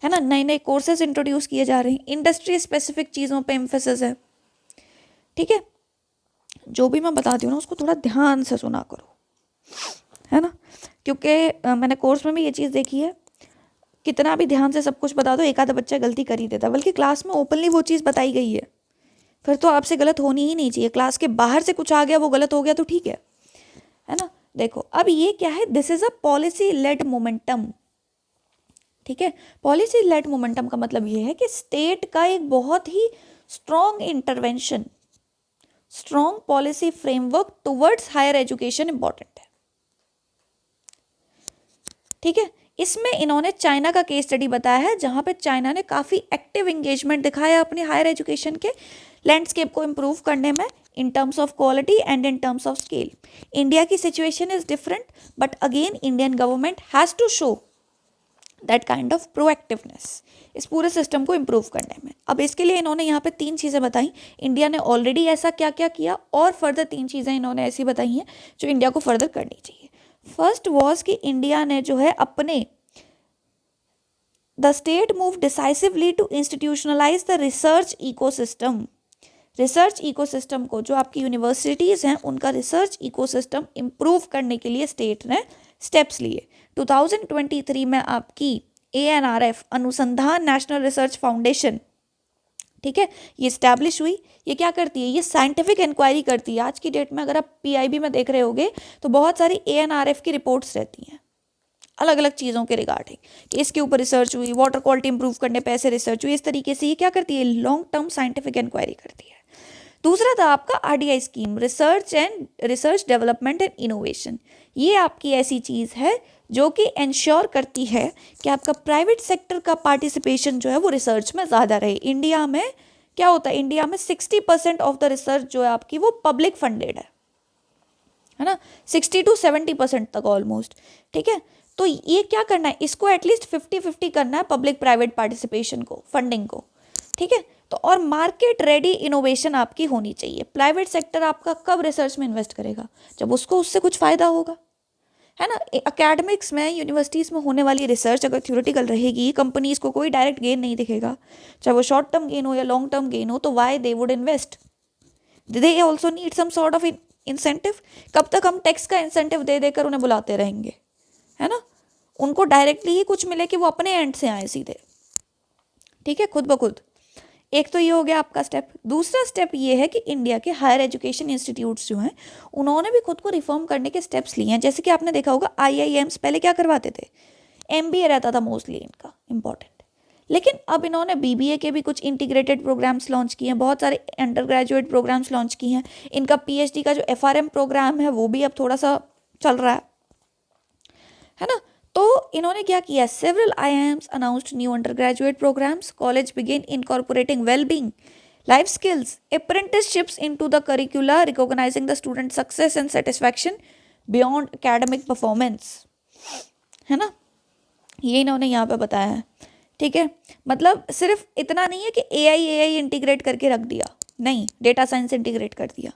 है ना। नए नए कोर्सेज इंट्रोड्यूस किए जा रहे हैं, इंडस्ट्री स्पेसिफिक चीज़ों पे एम्फेसिस है, ठीक है। जो भी मैं बताती हूँ ना उसको थोड़ा ध्यान से सुना करो, है ना, क्योंकि मैंने कोर्स में भी ये चीज़ देखी है, कितना भी ध्यान से सब कुछ बता दो एक आधा बच्चा गलती कर ही देता है, बल्कि क्लास में ओपनली वो चीज़ बताई गई है, फिर तो आपसे गलत होनी ही नहीं चाहिए। क्लास के बाहर से कुछ आ गया वो गलत हो गया तो ठीक है ना। देखो अब ये क्या है, this is a policy led momentum, ठीक है। पॉलिसी लेड मोमेंटम का मतलब ये है कि स्टेट का एक बहुत ही strong intervention, strong policy framework towards higher education important है, ठीक है। इसमें इन्होंने चाइना का केस स्टडी बताया है, जहां पे चाइना ने काफ़ी एक्टिव एंगेजमेंट दिखाया अपनी हायर एजुकेशन के लैंडस्केप को इम्प्रूव करने में, in terms of quality and in terms of scale. India की situation is different, but again Indian government has to show that kind of proactiveness इस पूरे सिस्टम को इम्प्रूव करने में। अब इसके लिए इन्होंने यहाँ पे 3 चीज़ें बताई, इंडिया ने ऑलरेडी ऐसा क्या क्या किया, और फर्दर 3 चीज़ें इन्होंने ऐसी बताई हैं जो इंडिया को फर्दर करनी चाहिए। फर्स्ट वॉज कि इंडिया ने जो है अपने the state move decisively to institutionalise the research ecosystem. Research ecosystem को, जो आपकी यूनिवर्सिटीज़ हैं उनका रिसर्च इकोसिस्टम इम्प्रूव करने के लिए स्टेट ने स्टेप्स लिए। 2023 में आपकी ANRF अनुसंधान नेशनल रिसर्च फाउंडेशन, ठीक है, ये इस्टेब्लिश हुई। ये क्या करती है, ये साइंटिफिक इंक्वायरी करती है। आज की डेट में अगर आप PIB में देख रहे होगे तो बहुत सारी ANRF की रिपोर्ट्स रहती हैं अलग अलग चीज़ों के रिगार्डिंग, कि इसके ऊपर रिसर्च हुई, वाटर क्वालिटी इंप्रूव करने पे ऐसे रिसर्च हुई, इस तरीके से ये क्या करती है, लॉन्ग टर्म साइंटिफिक इंक्वायरी करती है। दूसरा था आपका RDI scheme, research development and innovation. ये आपकी ऐसी चीज़ है जो कि इंश्योर करती है कि आपका प्राइवेट सेक्टर का पार्टिसिपेशन जो है वो रिसर्च में ज़्यादा रहे। इंडिया में क्या होता है, इंडिया में 60% ऑफ द रिसर्च जो है आपकी वो पब्लिक फंडेड है ना, 60 to 70% तक ऑलमोस्ट, ठीक है। तो ये क्या करना है, इसको एटलीस्ट 50-50 करना है, पब्लिक प्राइवेट पार्टिसिपेशन को, फंडिंग को, ठीक है। तो और मार्केट रेडी इनोवेशन आपकी होनी चाहिए। प्राइवेट सेक्टर आपका कब रिसर्च में इन्वेस्ट करेगा, जब उसको उससे कुछ फ़ायदा होगा, है ना। एकेडमिक्स में, यूनिवर्सिटीज़ में होने वाली रिसर्च अगर थ्योरेटिकल रहेगी, कंपनीज को कोई डायरेक्ट गेन नहीं दिखेगा, चाहे वो शॉर्ट टर्म गेन हो या लॉन्ग टर्म गेन हो, तो why they would invest, they also need some sort of incentive. कब तक हम टैक्स का इंसेंटिव दे देकर उन्हें बुलाते रहेंगे, है ना। उनको डायरेक्टली ही कुछ मिले कि वो अपने एंड से आए सीधे, ठीक है, खुद ब खुद। एक तो ये हो गया आपका स्टेप। दूसरा स्टेप ये है कि इंडिया के हायर एजुकेशन इंस्टीट्यूट्स जो हैं उन्होंने भी खुद को रिफॉर्म करने के स्टेप्स लिए हैं। जैसे कि आपने देखा होगा IIMs पहले क्या करवाते थे, MBA रहता था मोस्टली इनका इम्पॉर्टेंट, लेकिन अब इन्होंने BBA के भी कुछ इंटीग्रेटेड प्रोग्राम्स लॉन्च किए हैं, बहुत सारे अंडर ग्रेजुएट प्रोग्राम्स लॉन्च किए हैं। इनका PhD का जो FRM प्रोग्राम है वो भी अब थोड़ा सा चल रहा है ना। तो इन्होंने क्या किया, several IIMs announced new undergraduate programmes, college begin incorporating wellbeing, life skills, apprenticeships into the curricula, recognising the student success and satisfaction beyond academic performance, है ना। ये इन्होंने यहाँ पे बताया है, ठीक है। मतलब सिर्फ इतना नहीं है कि AI इंटीग्रेट करके रख दिया, नहीं, डेटा साइंस इंटीग्रेट कर दिया,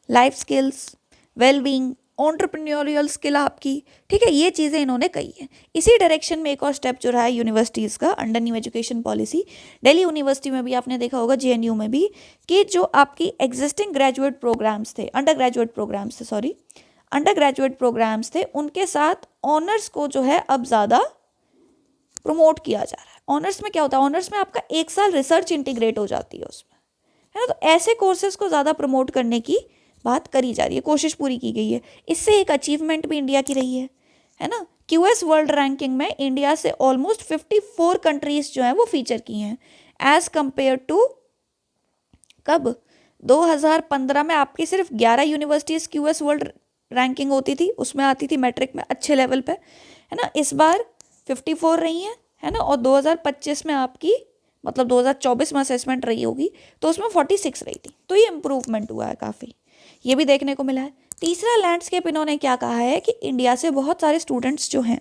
life skills, wellbeing, entrepreneurial skill आपकी, ठीक है, ये चीज़ें इन्होंने कही है। इसी डायरेक्शन में एक और स्टेप जो रहा है यूनिवर्सिटीज़ का under new education policy. Delhi university में भी आपने देखा होगा, JNU में भी, कि जो आपकी एग्जिस्टिंग ग्रेजुएट प्रोग्राम्स थे, अंडर ग्रेजुएट प्रोग्राम्स थे, उनके साथ ऑनर्स को जो है अब ज़्यादा प्रमोट किया जा रहा है। ऑनर्स में क्या होता है, ऑनर्स में आपका 1 साल रिसर्च इंटीग्रेट हो जाती है उसमें, है ना। तो ऐसे कोर्सेज को ज़्यादा प्रमोट करने की बात करी जा रही है, कोशिश पूरी की गई है। इससे एक अचीवमेंट भी इंडिया की रही है ना। QS वर्ल्ड रैंकिंग में इंडिया से ऑलमोस्ट 54 कंट्रीज जो हैं वो फीचर की हैं, एज कंपेयर टू कब, 2015 में आपकी सिर्फ 11 यूनिवर्सिटीज़ क्यूएस वर्ल्ड रैंकिंग होती थी, उसमें आती थी मैट्रिक में अच्छे लेवल पे, है ना। इस बार 54 रही है ना। और 2025 में आपकी मतलब 2024 में असेसमेंट रही होगी तो उसमें 46 रही थी। तो ये इम्प्रूवमेंट हुआ है काफ़ी, ये भी देखने को मिला है। तीसरा लैंडस्केप इन्होंने क्या कहा है कि इंडिया से बहुत सारे स्टूडेंट्स जो हैं,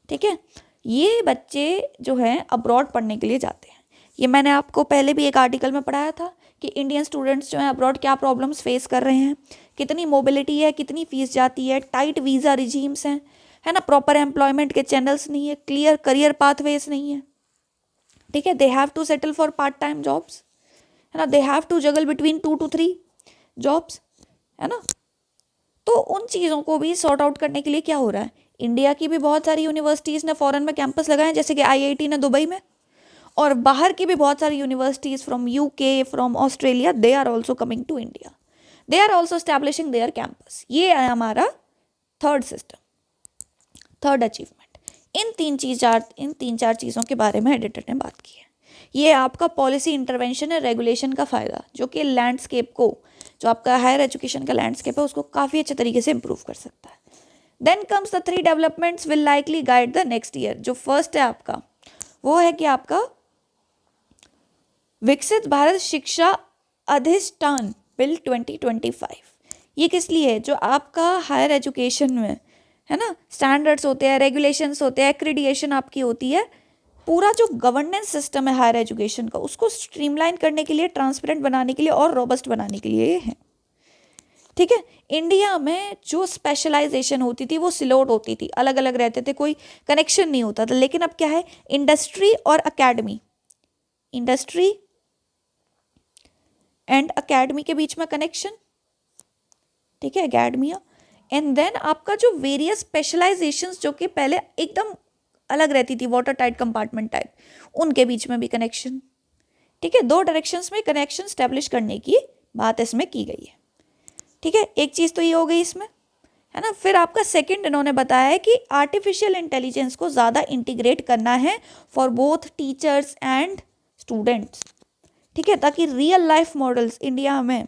ठीक है, ये बच्चे जो हैं अब्रॉड पढ़ने के लिए जाते हैं। ये मैंने आपको पहले भी एक आर्टिकल में पढ़ाया था कि इंडियन स्टूडेंट्स जो हैं अब्रॉड क्या प्रॉब्लम्स फेस कर रहे हैं, कितनी मोबिलिटी है, कितनी फीस जाती है, टाइट वीज़ा रिजीम्स हैं, है ना, प्रॉपर एम्प्लॉयमेंट के चैनल्स नहीं है, क्लियर करियर पाथवेज नहीं है, ठीक है। They have to settle for part time jobs, है ना, they have to juggle between 2 to 3 jobs, है ना। तो उन चीज़ों को भी सॉर्ट आउट करने के लिए क्या हो रहा है, इंडिया की भी बहुत सारी यूनिवर्सिटीज़ ने फॉरेन में कैंपस लगाए, जैसे कि आईआईटी ने दुबई में, और बाहर की भी बहुत सारी universities from UK, from Australia, they are also coming to India, they are also establishing their campus. ये है हमारा थर्ड सिस्टम, थर्ड अचीवमेंट। इन तीन चार चीज़ों के बारे में एडिटर ने बात की है। ये आपका पॉलिसी इंटरवेंशन है, रेगुलेशन का फ़ायदा, जो कि लैंडस्केप को, जो आपका हायर एजुकेशन का लैंडस्केप है, उसको काफ़ी अच्छे तरीके से इंप्रूव कर सकता है। Then comes the 3 developments will likely guide the next year. जो फर्स्ट है आपका, वो है कि आपका विकसित भारत शिक्षा अधिष्ठान बिल 2025। ये किस लिए है, जो आपका हायर एजुकेशन में, है ना, स्टैंडर्ड्स होते हैं, रेगुलेशंस होते हैं, एक्रीडिएशन आपकी होती है, पूरा जो गवर्नेंस सिस्टम है हायर एजुकेशन का, उसको स्ट्रीमलाइन करने के लिए, ट्रांसपेरेंट बनाने के लिए और रोबस्ट बनाने के लिए ये है, ठीक है। इंडिया में जो स्पेशलाइजेशन होती थी वो सिलोट होती थी, अलग अलग रहते थे, कोई कनेक्शन नहीं होता था। लेकिन अब क्या है, इंडस्ट्री और अकेडमी, इंडस्ट्री एंड अकेडमी के बीच में कनेक्शन, ठीक है, अकेडमिया। एंड देन आपका जो वेरियस स्पेशलाइजेशंस जो कि पहले एकदम अलग रहती थी, वाटर टाइट कंपार्टमेंट टाइप, उनके बीच में भी कनेक्शन, ठीक है। 2 डायरेक्शंस में कनेक्शन स्टैब्लिश करने की बात इसमें की गई है, ठीक है। एक चीज़ तो ये हो गई इसमें, है ना। फिर आपका सेकंड इन्होंने बताया है कि आर्टिफिशियल इंटेलिजेंस को ज़्यादा इंटीग्रेट करना है for both teachers and students, ठीक है, ताकि रियल लाइफ मॉडल्स इंडिया में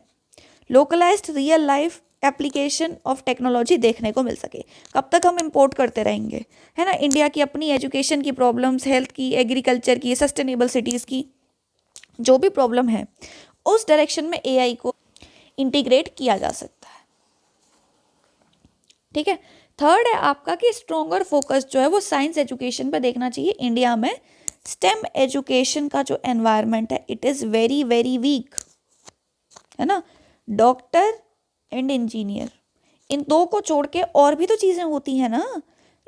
localised real life application of technology देखने को मिल सके। कब तक हम इंपोर्ट करते रहेंगे, है ना, इंडिया की अपनी एजुकेशन की प्रॉब्लम्स, हेल्थ की, एग्रीकल्चर की, सस्टेनेबल सिटीज़ की जो भी प्रॉब्लम है, उस डायरेक्शन में एआई को इंटीग्रेट किया जा सकता है, ठीक है। थर्ड है आपका कि स्ट्रॉन्गर फोकस जो है वो साइंस एजुकेशन पे देखना चाहिए। इंडिया में स्टेम एजुकेशन का जो एनवायरनमेंट है, it is very very weak, है ना। डॉक्टर एंड इंजीनियर, इन 2 को छोड़ के और भी तो चीज़ें होती हैं ना।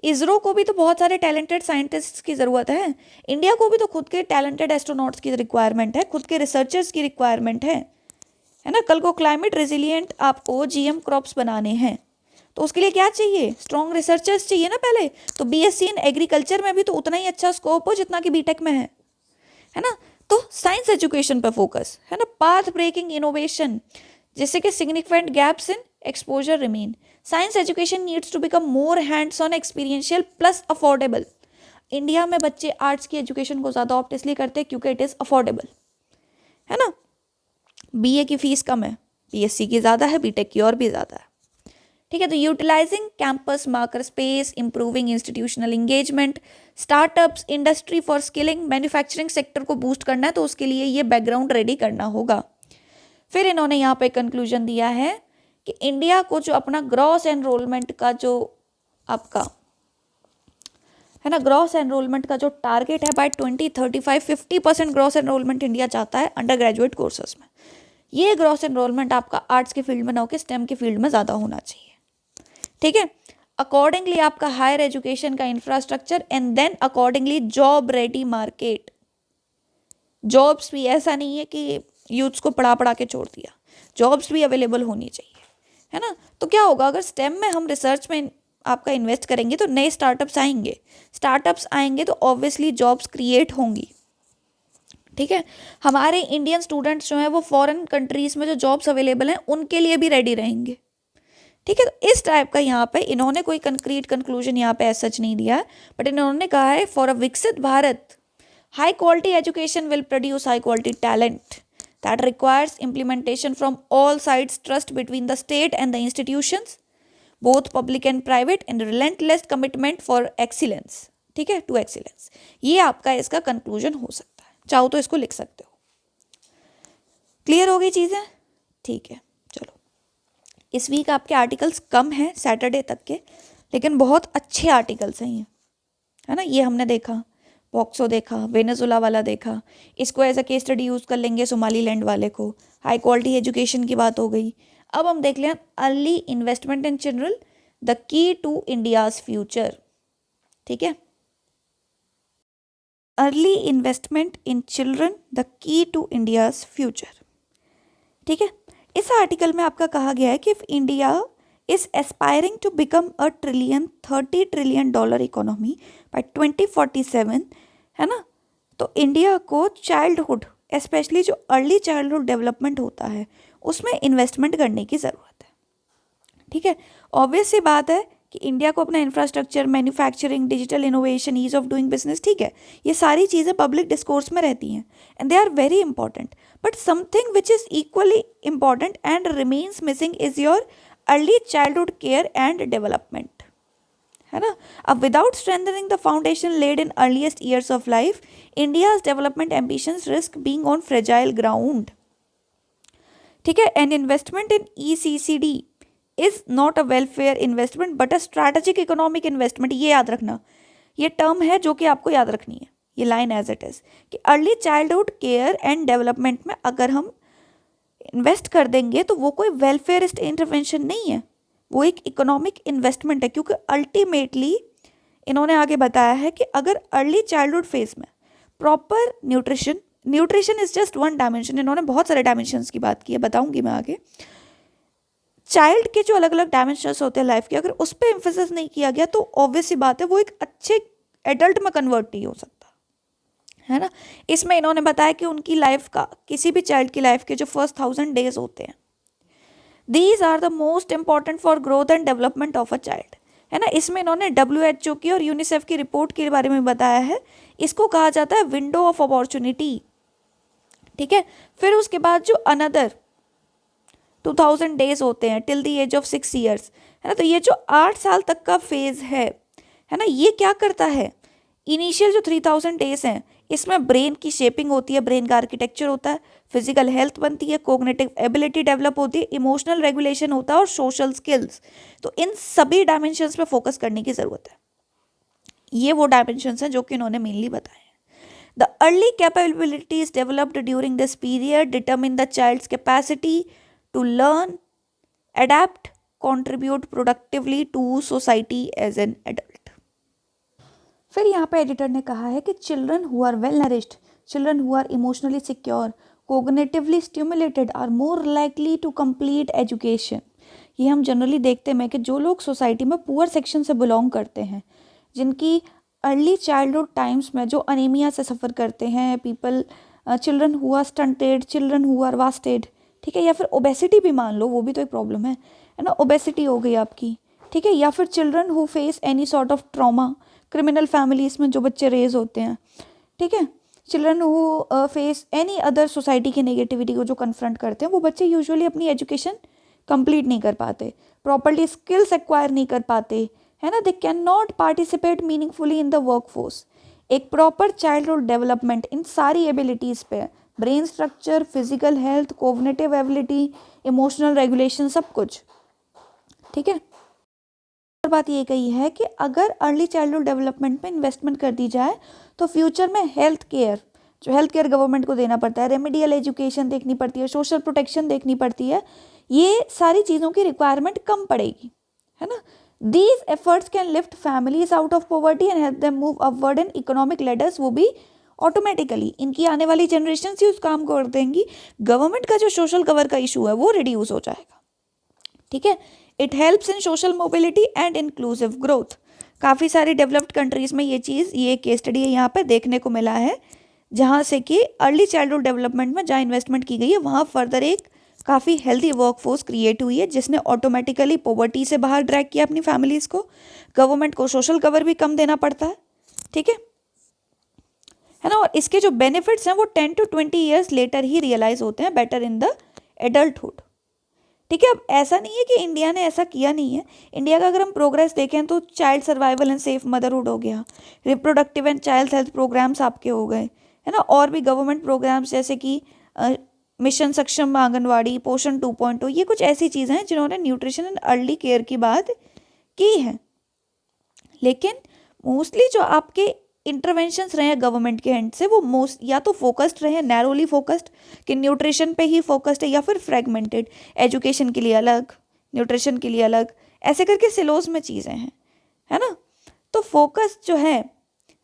इसरो को भी तो बहुत सारे टैलेंटेड साइंटिस्ट्स की ज़रूरत है, इंडिया को भी तो खुद के टैलेंटेड एस्ट्रोनॉट्स की रिक्वायरमेंट है, खुद के रिसर्चर्स की रिक्वायरमेंट है ना। कल को क्लाइमेट रेजिलिएंट आपको जीएम क्रॉप्स बनाने हैं, तो उसके लिए क्या चाहिए, स्ट्रॉन्ग रिसर्चर्स चाहिए ना पहले। तो बीएससी इन एग्रीकल्चर में भी तो उतना ही अच्छा स्कोप हो जितना कि बीटेक में है ना। तो साइंस एजुकेशन पर फोकस, है ना। पाथ ब्रेकिंग इनोवेशन, जैसे कि significant gaps in exposure remain. Science education needs to become more hands on, experiential plus affordable. India में बच्चे आर्ट्स की एजुकेशन को ज़्यादा ऑप्ट इसलिए करते हैं क्योंकि इट इज़ अफोर्डेबल, है ना। बीए की फीस कम है, बीएससी की ज़्यादा है, बीटेक की और भी ज़्यादा है, ठीक है। तो utilising campus marker space, improving institutional engagement, startups, industry for skilling, manufacturing sector को बूस्ट करना है, तो उसके लिए ये बैकग्राउंड रेडी करना होगा। फिर इन्होंने यहाँ पे कंक्लूजन दिया है कि इंडिया को जो अपना ग्रॉस एनरोलमेंट का जो आपका, है ना, ग्रॉस एनरोलमेंट का जो टारगेट है बाय 2035, 50% ग्रॉस एनरोलमेंट इंडिया चाहता है अंडर ग्रेजुएट कोर्सेज में। ये ग्रॉस एनरोलमेंट आपका आर्ट्स के फील्ड में ना होकर स्टेम के फील्ड में ज़्यादा होना चाहिए, ठीक है। अकॉर्डिंगली आपका हायर एजुकेशन का infrastructure and then accordingly job ready market. Jobs भी ऐसा नहीं है कि यूथ्स को पढ़ा पढ़ा के छोड़ दिया, जॉब्स भी अवेलेबल होनी चाहिए, है ना। तो क्या होगा, अगर स्टेम में हम रिसर्च में आपका इन्वेस्ट करेंगे तो नए स्टार्टअप्स आएंगे तो ऑब्वियसली जॉब्स क्रिएट होंगी, ठीक है। हमारे इंडियन स्टूडेंट्स जो हैं वो फॉरेन कंट्रीज़ में जो जॉब्स अवेलेबल हैं उनके लिए भी रेडी रहेंगे, ठीक है। तो इस टाइप का यहाँ पे इन्होंने कोई कंक्रीट कंक्लूजन यहाँ पे सच नहीं दिया है, बट इन्होंने कहा है फॉर अ विकसित Bharat high quality education will produce high quality talent, that requires implementation from all sides, trust between the state and the institutions, both public and private, and relentless commitment for excellence. ठीक है, टू एक्सीलेंस. ये आपका इसका कंक्लूजन हो सकता है, चाहो तो इसको लिख सकते हो. क्लियर हो गई चीज़ें? ठीक है, चलो. इस वीक आपके आर्टिकल्स कम हैं सैटरडे तक के, लेकिन बहुत अच्छे आर्टिकल्स हैं ये, है ना. ये हमने देखा, पॉक्सो देखा, वेनेजुला वाला देखा, इसको as a case study use कर लेंगे सोमालीलैंड वाले को. हाई क्वालिटी एजुकेशन की बात हो गई. अब हम देख लें early investment in children, the key to India's future. ठीक है, early investment in children, the key to India's future. ठीक है, इस आर्टिकल में आपका कहा गया है कि if India is aspiring to become a $30 trillion economy by 2047, है ना, तो इंडिया को चाइल्डहुड, स्पेशली जो अर्ली चाइल्डहुड डेवलपमेंट होता है, उसमें इन्वेस्टमेंट करने की ज़रूरत है. ठीक है, ऑब्वियस सी बात है कि इंडिया को अपना infrastructure, manufacturing, digital innovation, ease of doing business, ठीक है, ये सारी चीज़ें पब्लिक डिस्कोर्स में रहती हैं and they are very important. But something which is equally important and remains missing is your early childhood care and development, है ना. अब without strengthening the foundation laid in earliest years of life, India's development ambitions risk being on fragile ground. ठीक है, an investment in ECCD is not a welfare investment but a strategic economic investment. ये याद रखना, ये टर्म है जो कि आपको याद रखनी है, ये लाइन एज इट इज़, कि early childhood care and development में अगर हम इन्वेस्ट कर देंगे तो वो कोई वेलफेयरिस्ट इंटरवेंशन नहीं है, वो एक इकोनॉमिक इन्वेस्टमेंट है. क्योंकि अल्टीमेटली इन्होंने आगे बताया है कि अगर अर्ली चाइल्डहुड फेज में proper nutrition is just one dimension, इन्होंने बहुत सारे डायमेंशंस की बात की है, बताऊंगी मैं आगे. चाइल्ड के जो अलग अलग डायमेंशंस होते हैं लाइफ के, अगर उस पर एम्फेसिस नहीं किया गया तो ऑब्वियस सी बात है वो एक अच्छे एडल्ट में कन्वर्ट नहीं हो सकता, है ना. इसमें इन्होंने बताया कि उनकी लाइफ का, किसी भी चाइल्ड की लाइफ के जो फर्स्ट 1000 डेज होते हैं, these are the most important for growth and development of a child, है ना. इसमें इन्होंने WHO की और यूनिसेफ की रिपोर्ट के बारे में बताया है. इसको कहा जाता है विंडो ऑफ अपॉर्चुनिटी. ठीक है, फिर उसके बाद जो अनदर 2000 डेज होते हैं till the age of 6 years, है ना. तो ये जो 8 साल तक का फेज है ना, ये क्या करता है, इनिशियल जो 3000 डेज हैं इसमें ब्रेन की शेपिंग होती है, ब्रेन का आर्किटेक्चर होता है, फिजिकल हेल्थ बनती है, कोग्निटिव एबिलिटी डेवलप होती है, इमोशनल रेगुलेशन होता है और सोशल स्किल्स. तो इन सभी डायमेंशंस पे फोकस करने की ज़रूरत है. ये वो डायमेंशंस हैं जो कि इन्होंने मेनली बताए हैं. The early capabilities developed during this period determine the child's capacity to learn, adapt, contribute productively to society as an adult. फिर यहाँ पे एडिटर ने कहा है कि children who are well nourished, children who are emotionally secure, cognitively stimulated are more likely to complete education. ये हम जनरली देखते हैं कि जो लोग सोसाइटी में पुअर सेक्शन से बिलोंग करते हैं, जिनकी अर्ली चाइल्डहुड टाइम्स में जो अनीमिया से सफ़र करते हैं, people, children who are stunted, children who are wasted, ठीक है, या फिर ओबेसिटी भी मान लो, वो भी तो एक प्रॉब्लम है ना, ओबेसिटी हो गई आपकी. ठीक है, या फिर children who face any sort of trauma, criminal families में जो बच्चे रेज होते हैं. ठीक है, children who face any other society की नेगेटिविटी को जो कन्फ्रंट करते हैं, वो बच्चे यूजुअली अपनी एजुकेशन कंप्लीट नहीं कर पाते, प्रॉपरली स्किल्स एक्वायर नहीं कर पाते, है ना. They can not participate meaningfully in the work force. एक प्रॉपर चाइल्डहुड डेवलपमेंट इन सारी एबिलिटीज़ पे, brain structure, physical health, cognitive ability, emotional regulation, सब कुछ. ठीक है, और बात ये कही है कि अगर अर्ली चाइल्डहुड डेवलपमेंट में इन्वेस्टमेंट कर दी जाए तो फ्यूचर में हेल्थ केयर गवर्नमेंट को देना पड़ता है, रेमेडियल एजुकेशन देखनी पड़ती है, सोशल प्रोटेक्शन देखनी पड़ती है, ये सारी चीज़ों की रिक्वायरमेंट कम पड़ेगी, है ना. These efforts can lift families out of poverty and help them move upward in economic ladders. वो भी ऑटोमेटिकली इनकी आने वाली जनरेशन ही उस काम को कर देंगी. गवर्नमेंट का जो सोशल कवर का इशू है वो रिड्यूस हो जाएगा. ठीक है, it helps in social mobility and inclusive growth. काफ़ी सारी डेवलप्ड कंट्रीज़ में ये चीज़, ये केस स्टडी है यहाँ पे देखने को मिला है, जहाँ से कि अर्ली चाइल्डहुड डेवलपमेंट में जहाँ इन्वेस्टमेंट की गई है वहाँ फर्दर एक काफ़ी हेल्दी वर्कफोर्स क्रिएट हुई है, जिसने ऑटोमेटिकली पॉवर्टी से बाहर ड्रैग किया अपनी फैमिलीज़ को. गवर्नमेंट को सोशल कवर भी कम देना पड़ता है. ठीक है, है ना। और इसके जो बेनिफिट्स हैं वो 10 to 20 ईयर्स लेटर ही रियलाइज होते हैं, बेटर इन द एडल्टहुड। ठीक है, अब ऐसा नहीं है कि इंडिया ने ऐसा किया नहीं है। इंडिया का अगर हम प्रोग्रेस देखें तो child survival and safe motherhood हो गया, reproductive and child health programmes आपके हो गए, है ना। और भी गवर्नमेंट प्रोग्राम्स जैसे कि मिशन सक्षम आंगनवाड़ी, पोषण 2.0, ये कुछ ऐसी चीज़ें हैं जिन्होंने न्यूट्रिशन एंड अर्ली केयर की बात की है। लेकिन मोस्टली जो आपके इंटरवेंशंस रहे हैं गवर्नमेंट के एंड से, वो मोस्ट या तो फोकस्ड रहे, नैरोली फोकस्ड कि न्यूट्रिशन पे ही फोकस्ड है, या फिर फ्रेगमेंटेड, एजुकेशन के लिए अलग, न्यूट्रिशन के लिए अलग, ऐसे करके सिलोस में चीज़ें हैं, है ना। तो फोकस जो है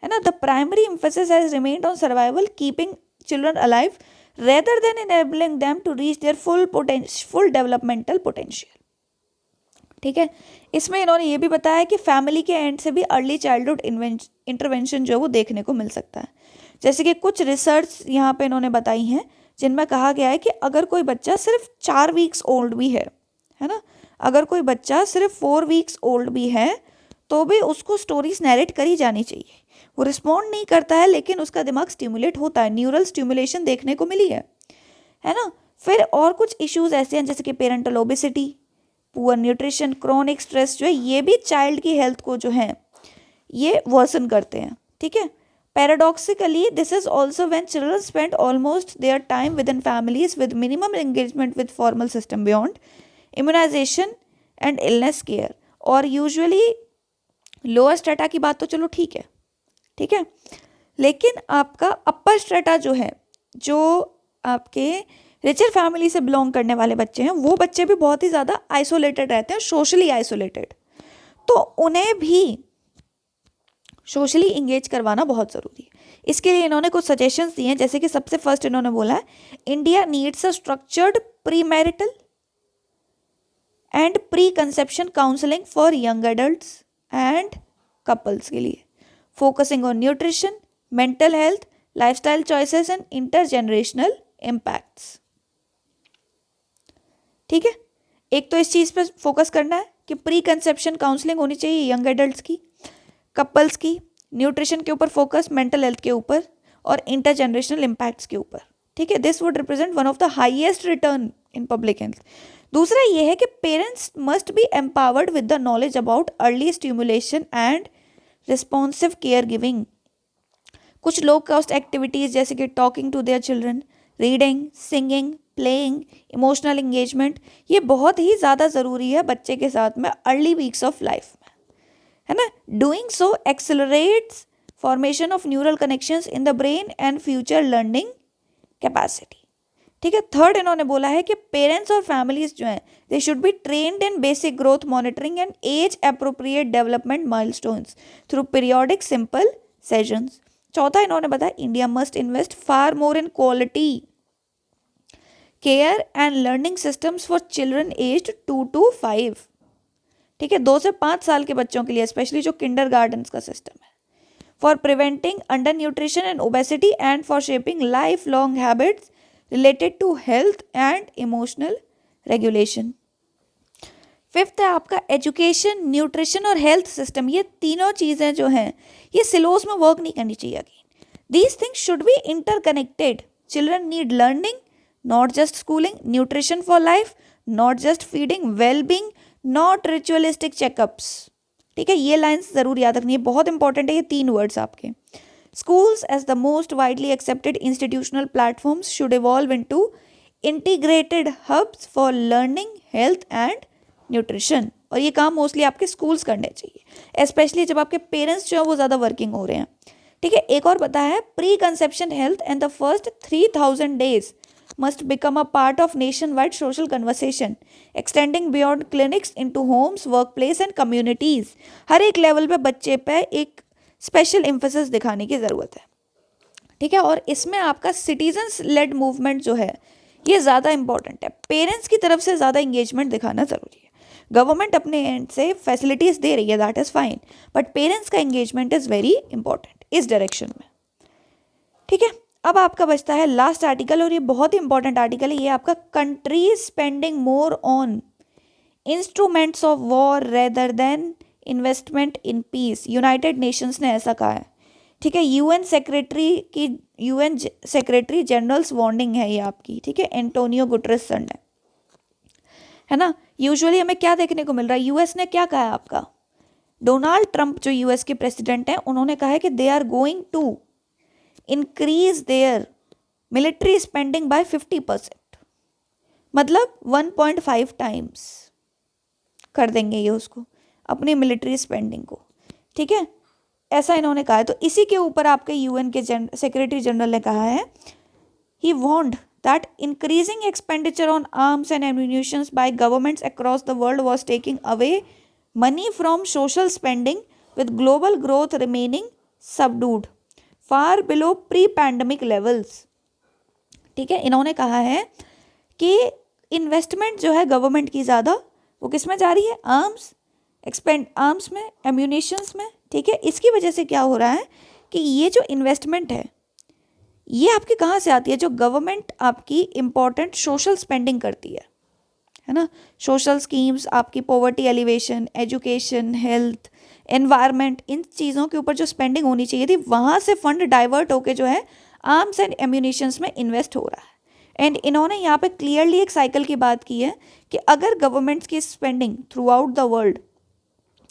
ना, the primary emphasis has remained on survival, keeping children alive rather than enabling them to reach their full developmental potential. ठीक है, इसमें इन्होंने ये भी बताया कि फैमिली के एंड से भी अर्ली चाइल्डहुड इंटरवेंशन जो है वो देखने को मिल सकता है। जैसे कि कुछ रिसर्च यहाँ पे इन्होंने बताई हैं जिनमें कहा गया है कि अगर कोई बच्चा सिर्फ 4 वीक्स ओल्ड भी है ना, अगर कोई बच्चा सिर्फ 4 वीक्स ओल्ड भी है तो भी उसको स्टोरीज नैरेट करी जानी चाहिए। वो रिस्पॉन्ड नहीं करता है लेकिन उसका दिमाग स्टिमुलेट होता है, न्यूरल स्टिमुलेशन देखने को मिली है ना। फिर और कुछ इश्यूज ऐसे हैं जैसे कि parental obesity, poor nutrition, chronic stress जो है ये भी चाइल्ड की हेल्थ को जो है ये वर्सन करते हैं। ठीक है, paradoxically this is also when children spend almost their time within families with minimum engagement with formal system beyond immunisation and illness care, और यूजुअली लोअर स्ट्रेटा की बात तो चलो ठीक है, लेकिन आपका अपर स्ट्रेटा जो है, जो आपके रिचर फैमिली से बिलोंग करने वाले बच्चे हैं, वो बच्चे भी बहुत ही ज़्यादा आइसोलेटेड रहते हैं, सोशली आइसोलेटेड। तो उन्हें भी सोशली इंगेज करवाना बहुत ज़रूरी है। इसके लिए इन्होंने कुछ सजेशंस दिए हैं, जैसे कि सबसे फर्स्ट इन्होंने बोला है India needs a structured pre marital and pre conception counselling for young adults and couples के लिए, focusing on nutrition, mental health, lifestyle choices and intergenerational impacts. ठीक है, एक तो इस चीज़ पर फोकस करना है कि प्री कंसेप्शन काउंसलिंग होनी चाहिए यंग एडल्ट्स की, कपल्स की, न्यूट्रिशन के ऊपर फोकस, मेंटल हेल्थ के ऊपर और इंटरजेनरेशनल इम्पैक्ट्स के ऊपर। ठीक है, this would represent one of the highest return in public health. दूसरा ये है कि parents must be empowered with the knowledge about early stimulation and responsive care giving. कुछ लो कॉस्ट एक्टिविटीज़ जैसे कि talking to their children, reading, singing, playing, emotional engagement, ये बहुत ही ज़्यादा ज़रूरी है बच्चे के साथ में अर्ली वीक्स ऑफ लाइफ में, है ना। Doing so accelerates formation of neural connections in the brain and future learning capacity. ठीक है, थर्ड इन्होंने बोला है कि पेरेंट्स और फैमिलीज जो हैं they should be trained in basic growth monitoring and age appropriate development milestones through periodic simple sessions. चौथा इन्होंने बताया India must invest far more in quality care and learning systems for children aged 2 to 5। ठीक है, 2 से 5 साल के बच्चों के लिए स्पेशली जो किंडर गार्डन्स का सिस्टम है, for preventing undernutrition and obesity and for shaping lifelong habits related to health and emotional regulation. Fifth है आपका एजुकेशन, न्यूट्रिशन और हेल्थ सिस्टम। ये तीनों चीज़ें जो हैं ये सिलोस में वर्क नहीं करनी चाहिए। Again these things should be interconnected. Children need learning, not just schooling, nutrition for life, not just feeding, wellbeing, not ritualistic checkups. ठीक है, ये लाइन्स ज़रूर याद रखनी है, बहुत इंपॉर्टेंट है ये 3 वर्ड्स आपके। Schools as the most widely accepted institutional platforms should evolve into integrated hubs for learning, health and nutrition। और ये काम मोस्टली आपके स्कूल्स करने चाहिए, स्पेशली जब आपके पेरेंट्स जो है वो ज़्यादा वर्किंग हो रहे हैं। ठीक है, एक और बताया है pre conception health and the first 3000 days must become a part of nationwide social conversation extending beyond clinics into homes, workplace and communities। हर एक लेवल पे बच्चे पे एक स्पेशल एम्फेसिस दिखाने की ज़रूरत है। ठीक है, और इसमें आपका सिटीजन्स लेड मूवमेंट जो है ये ज़्यादा इंपॉर्टेंट है। पेरेंट्स की तरफ से ज़्यादा इंगेजमेंट दिखाना ज़रूरी है। गवर्नमेंट अपने एंड से फैसिलिटीज़ दे रही है, that is fine, but parents का इंगेजमेंट इज़ वेरी इंपॉर्टेंट इस डायरेक्शन में। ठीक है, अब आपका बचता है लास्ट आर्टिकल, और ये बहुत ही इंपॉर्टेंट आर्टिकल है। ये आपका countries spending more on instruments of war rather than investment in peace. United Nations ने ऐसा कहा है ठीक है, यूएन सेक्रेटरी जनरल्स वार्निंग है ये आपकी, ठीक है, एंटोनियो गुटरेस सर ने, है ना। यूजुअली हमें क्या देखने को मिल रहा है, यूएस ने क्या कहा है आपका, डोनाल्ड ट्रंप जो यूएस के प्रेसिडेंट हैं, उन्होंने कहा है कि they are going to increase their military spending by 50%, मतलब 1.5 टाइम्स कर देंगे ये उसको, अपनी मिलिट्री स्पेंडिंग को, ठीक है, ऐसा इन्होंने कहा है। तो इसी के ऊपर आपके यूएन के सेक्रेटरी जनरल ने कहा है, ही warned that increasing expenditure on arms and ammunition by governments across the world was taking away money from social spending, with global growth remaining subdued, far below pre-pandemic levels। ठीक है, इन्होंने कहा है कि इन्वेस्टमेंट जो है गवर्नमेंट की ज़्यादा वो किस में जा रही है, आर्म्स में, एम्यूनिशंस में, ठीक है। इसकी वजह से क्या हो रहा है कि ये जो इन्वेस्टमेंट है ये आपकी कहाँ से आती है, जो गवर्नमेंट आपकी इम्पॉर्टेंट सोशल स्पेंडिंग करती है ना, सोशल स्कीम्स, आपकी poverty alleviation, education, health, environment, इन चीज़ों के ऊपर जो स्पेंडिंग होनी चाहिए थी, वहाँ से फंड डाइवर्ट होके जो है आर्म्स एंड एम्यूनिशंस में इन्वेस्ट हो रहा है। एंड इन्होंने यहाँ पे क्लियरली एक साइकिल की बात की है कि अगर गवर्नमेंट्स की spending through out the world,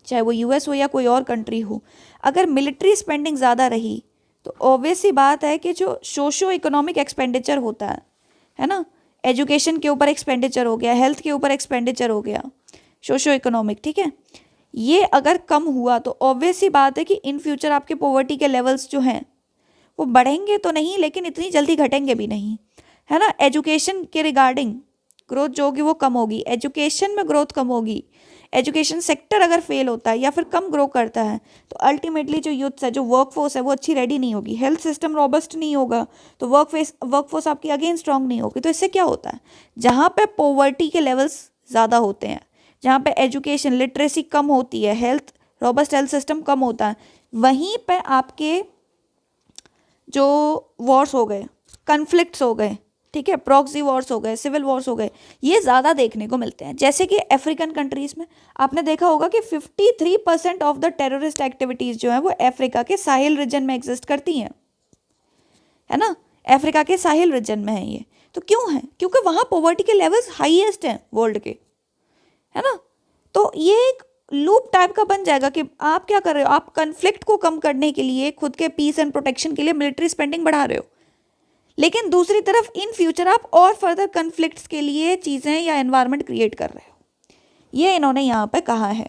चाहे वो यूएस हो या कोई और कंट्री हो, अगर मिलिट्री स्पेंडिंग ज़्यादा रही तो ऑब्वियस सी बात है कि जो सोशो इकोनॉमिक एक्सपेंडिचर होता है ना, एजुकेशन के ऊपर एक्सपेंडिचर हो गया, हेल्थ के ऊपर एक्सपेंडिचर हो गया, सोशो इकोनॉमिक, ठीक है, ये अगर कम हुआ तो ऑब्वियस सी बात है कि इन फ्यूचर आपके पॉवर्टी के लेवल्स जो हैं वो बढ़ेंगे तो नहीं, लेकिन इतनी जल्दी घटेंगे भी नहीं, है ना। एजुकेशन के रिगार्डिंग ग्रोथ जो होगी वो कम होगी, एजुकेशन में ग्रोथ कम होगी, एजुकेशन सेक्टर अगर फेल होता है या फिर कम ग्रो करता है तो अल्टीमेटली जो यूथ है, जो वर्कफोर्स है, वो अच्छी रेडी नहीं होगी, हेल्थ सिस्टम रॉबस्ट नहीं होगा, तो वर्कफोर्स आपकी अगेन स्ट्रांग नहीं होगी। तो इससे क्या होता है, जहाँ पे पॉवर्टी के लेवल्स ज़्यादा होते हैं, जहाँ पे एजुकेशन लिटरेसी कम होती है, हेल्थ रॉबस्ट हेल्थ सिस्टम कम होता है, वहीं पे आपके जो वॉर्स हो गए, कन्फ्लिक्ट्स हो गए, ठीक है, प्रॉक्सी वॉर्स हो गए, सिविल वॉर्स हो गए, ये ज़्यादा देखने को मिलते हैं। जैसे कि अफ्रीकन कंट्रीज़ में आपने देखा होगा कि 53% ऑफ द टेररिस्ट एक्टिविटीज़ जो है वो अफ्रीका के साहिल रीजन में एग्जिस्ट करती हैं, है ना, अफ्रीका के साहिल रीजन में है ये। तो क्यों है, क्योंकि वहाँ पॉवर्टी के लेवल्स हाईएस्ट हैं वर्ल्ड के, है ना। तो ये एक लूप टाइप का बन जाएगा कि आप क्या कर रहे हो, आप कन्फ्लिक्ट को कम करने के लिए, खुद के पीस एंड प्रोटेक्शन के लिए मिलिट्री स्पेंडिंग बढ़ा रहे हो, लेकिन दूसरी तरफ इन फ्यूचर आप और फर्दर कन्फ्लिक्ट्स के लिए चीज़ें या एनवायरनमेंट क्रिएट कर रहे हो, ये इन्होंने यहाँ पे कहा है।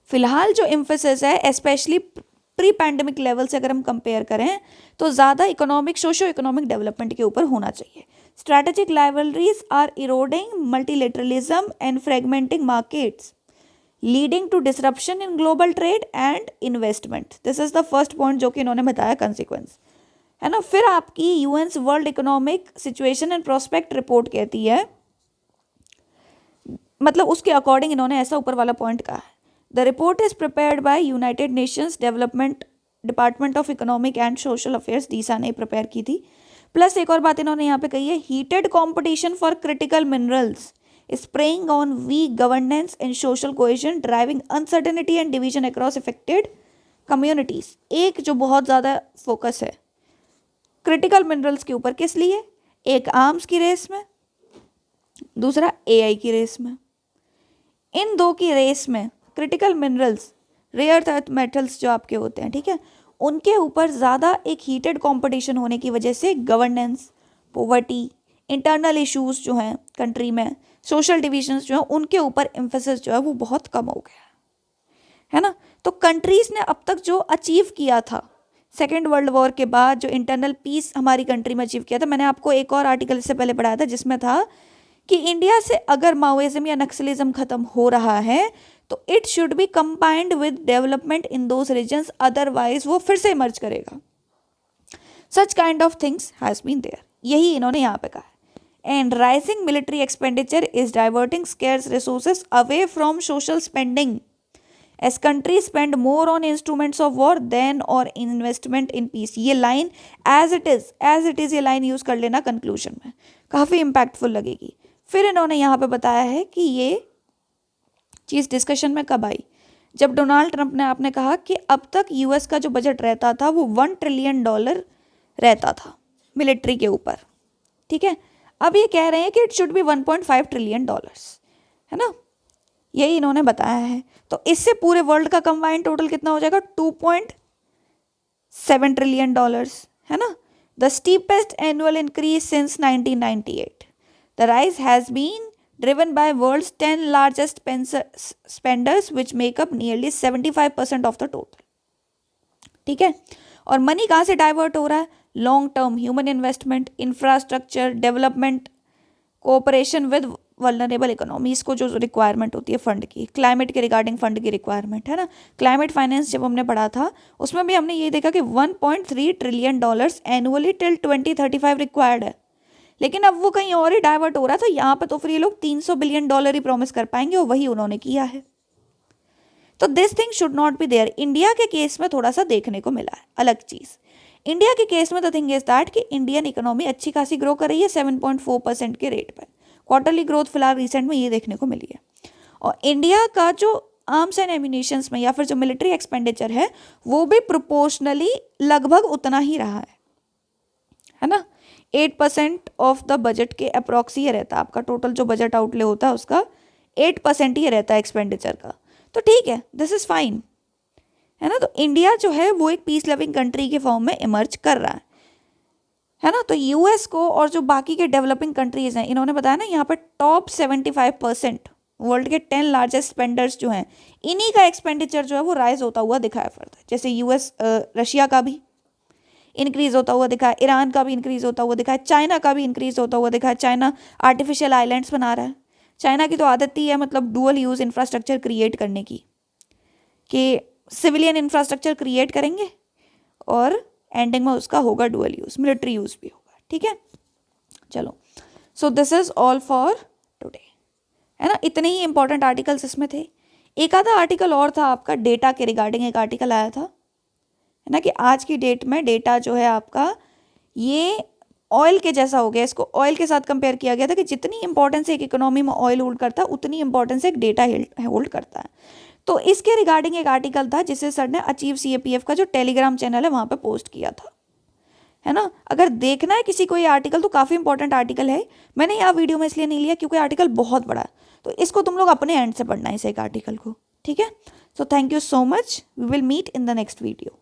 फिलहाल जो एम्फेसिस है स्पेशली प्री पैंडेमिक लेवल से अगर हम कंपेयर करें तो ज़्यादा इकोनॉमिक, सोशो इकोनॉमिक डेवलपमेंट के ऊपर होना चाहिए। Strategic rivalries are eroding multilateralism and fragmenting markets leading to disruption in global trade and investment. This is the first point जो कि इन्होंने बताया कंसिक्वेंस, है ना। फिर आपकी UN's world economic situation and prospect report कहती है, मतलब उसके अकॉर्डिंग इन्होंने ऐसा ऊपर वाला पॉइंट कहा है, the report is prepared by United Nations Development Department of Economic and Social Affairs, DESA ने प्रिपेयर की थी। प्लस एक और बात इन्होंने यहाँ पे कही है, heated competition for critical minerals spraying on weak governance and social cohesion driving uncertainty and division across affected communities. एक जो बहुत ज़्यादा फोकस है क्रिटिकल मिनरल्स के ऊपर, किस लिए, एक आर्म्स की रेस में, दूसरा एआई की रेस में। इन दो की रेस में critical minerals, rare earth metals जो आपके होते हैं, ठीक है, उनके ऊपर ज़्यादा एक हीटेड कंपटीशन होने की वजह से गवर्नेंस, पॉवर्टी, इंटरनल इश्यूज जो हैं कंट्री में, सोशल डिविजन्स जो हैं, उनके ऊपर एम्फेसिस जो है वो बहुत कम हो गया है ना। तो कंट्रीज़ ने अब तक जो अचीव किया था सेकेंड वर्ल्ड वॉर के बाद, जो इंटरनल पीस हमारी कंट्री में अचीव किया था, मैंने आपको एक और आर्टिकल से पहले पढ़ाया था जिसमें था कि इंडिया से अगर माओइज्म या नक्सलिज्म खत्म हो रहा है तो it should be combined with development in those regions, otherwise वो फिर से इमर्ज करेगा। Such kind of things has been there, यही इन्होंने यहाँ पे कहा है। And rising military expenditure is diverting scarce resources away from social spending as countries spend more on instruments of war than or investment in peace। ये लाइन as it is ये लाइन यूज़ कर लेना कंक्लूजन में, काफ़ी इम्पैक्टफुल लगेगी। फिर इन्होंने यहाँ पे बताया है कि ये चीज़ डिस्कशन में कब आई, जब डोनाल्ड ट्रंप ने आपने कहा कि अब तक यूएस का जो बजट रहता था वो $1 ट्रिलियन रहता था मिलिट्री के ऊपर, ठीक है। अब ये कह रहे हैं कि इट शुड बी $1.5 ट्रिलियन, है ना, यही इन्होंने बताया है। तो इससे पूरे वर्ल्ड का कंबाइंड टोटल कितना हो जाएगा, $2.7 ट्रिलियन, है ना। The steepest annual increase since 1998. The rise has been driven by world's 10 largest spenders which make up nearly 75% of the total, ठीक है। और मनी कहाँ से डाइवर्ट हो रहा है, long term human investment, infrastructure development, cooperation with vulnerable economies को जो रिक्वायरमेंट होती है फंड की, क्लाइमेट के रिगार्डिंग फंड की रिक्वायरमेंट, है ना। क्लाइमेट फाइनेंस जब हमने पढ़ा था उसमें भी हमने ये देखा कि $1.3 ट्रिलियन एनुअली टिल 2035 रिक्वायर्ड है, लेकिन अब वो कहीं और ही डाइवर्ट हो रहा था। यहाँ पे तो फिर ये लोग $300 बिलियन ही प्रॉमिस कर पाएंगे और वही उन्होंने किया है। तो this thing should not be there. India के केस में थोड़ा सा देखने को मिला है अलग चीज़। इंडिया के केस में द थिंग इज दैट कि इंडियन इकोनॉमी अच्छी खासी ग्रो कर रही है 7.4% के रेट पर। क्वार्टरली ग्रोथ फिलहाल रिसेंट में ये देखने को मिली है। और इंडिया का जो आर्म्स एंड एम्यूनिशंस में या फिर जो मिलिट्री एक्सपेंडिचर है वो भी प्रोपोर्शनली लगभग उतना ही रहा है ना। 8% ऑफ द बजट के अप्रॉक्स ये रहता है आपका टोटल जो बजट आउटले होता है उसका 8% ही रहता है एक्सपेंडिचर का। तो ठीक है, दिस इज़ फाइन, है ना। तो इंडिया जो है वो एक पीस लविंग कंट्री के फॉर्म में इमर्ज कर रहा है ना। तो यूएस को और जो बाकी के डेवलपिंग कंट्रीज हैं इन्होंने बताया ना यहाँ पर टॉप 75% वर्ल्ड के 10 लार्जेस्ट स्पेंडर्स जो हैं इन्हीं का एक्सपेंडिचर जो है वो राइज होता हुआ दिखाया पड़ता है। जैसे यूएस रशिया का भी इंक्रीज होता हुआ दिखा है, ईरान का भी इंक्रीज होता हुआ दिखा है, चाइना का भी इंक्रीज होता हुआ दिखा है। चाइना आर्टिफिशियल आइलैंड्स बना रहा है। चाइना की तो आदत ही है मतलब डुअल यूज़ इंफ्रास्ट्रक्चर क्रिएट करने की, कि सिविलियन इंफ्रास्ट्रक्चर क्रिएट करेंगे और एंडिंग में उसका होगा डुअल यूज़, मिलिट्री यूज़ भी होगा, ठीक है। चलो, so this is all for today, है ना। इतने ही इंपॉर्टेंट आर्टिकल्स इसमें थे। एक आधा आर्टिकल और था आपका डेटा के रिगार्डिंग, एक आर्टिकल आया था, है ना, कि आज की डेट में डेटा जो है आपका ये ऑयल के जैसा हो गया। इसको ऑयल के साथ कंपेयर किया गया था कि जितनी इंपॉर्टेंस एक इकोनॉमी में ऑयल होल्ड करता है उतनी इंपॉर्टेंस एक डेटा होल्ड करता है। तो इसके रिगार्डिंग एक आर्टिकल था जिसे सर ने अचीव CAPF का जो टेलीग्राम चैनल है वहाँ पे पोस्ट किया था, है ना। अगर देखना है किसी को ये आर्टिकल तो काफ़ी इंपॉर्टेंट आर्टिकल है। मैंने यहाँ वीडियो में इसलिए नहीं लिया क्योंकि आर्टिकल बहुत बड़ा है, तो इसको तुम लोग अपने एंड से पढ़ना है इस एक आर्टिकल को, ठीक है। So thank you so much, we will meet in the next video.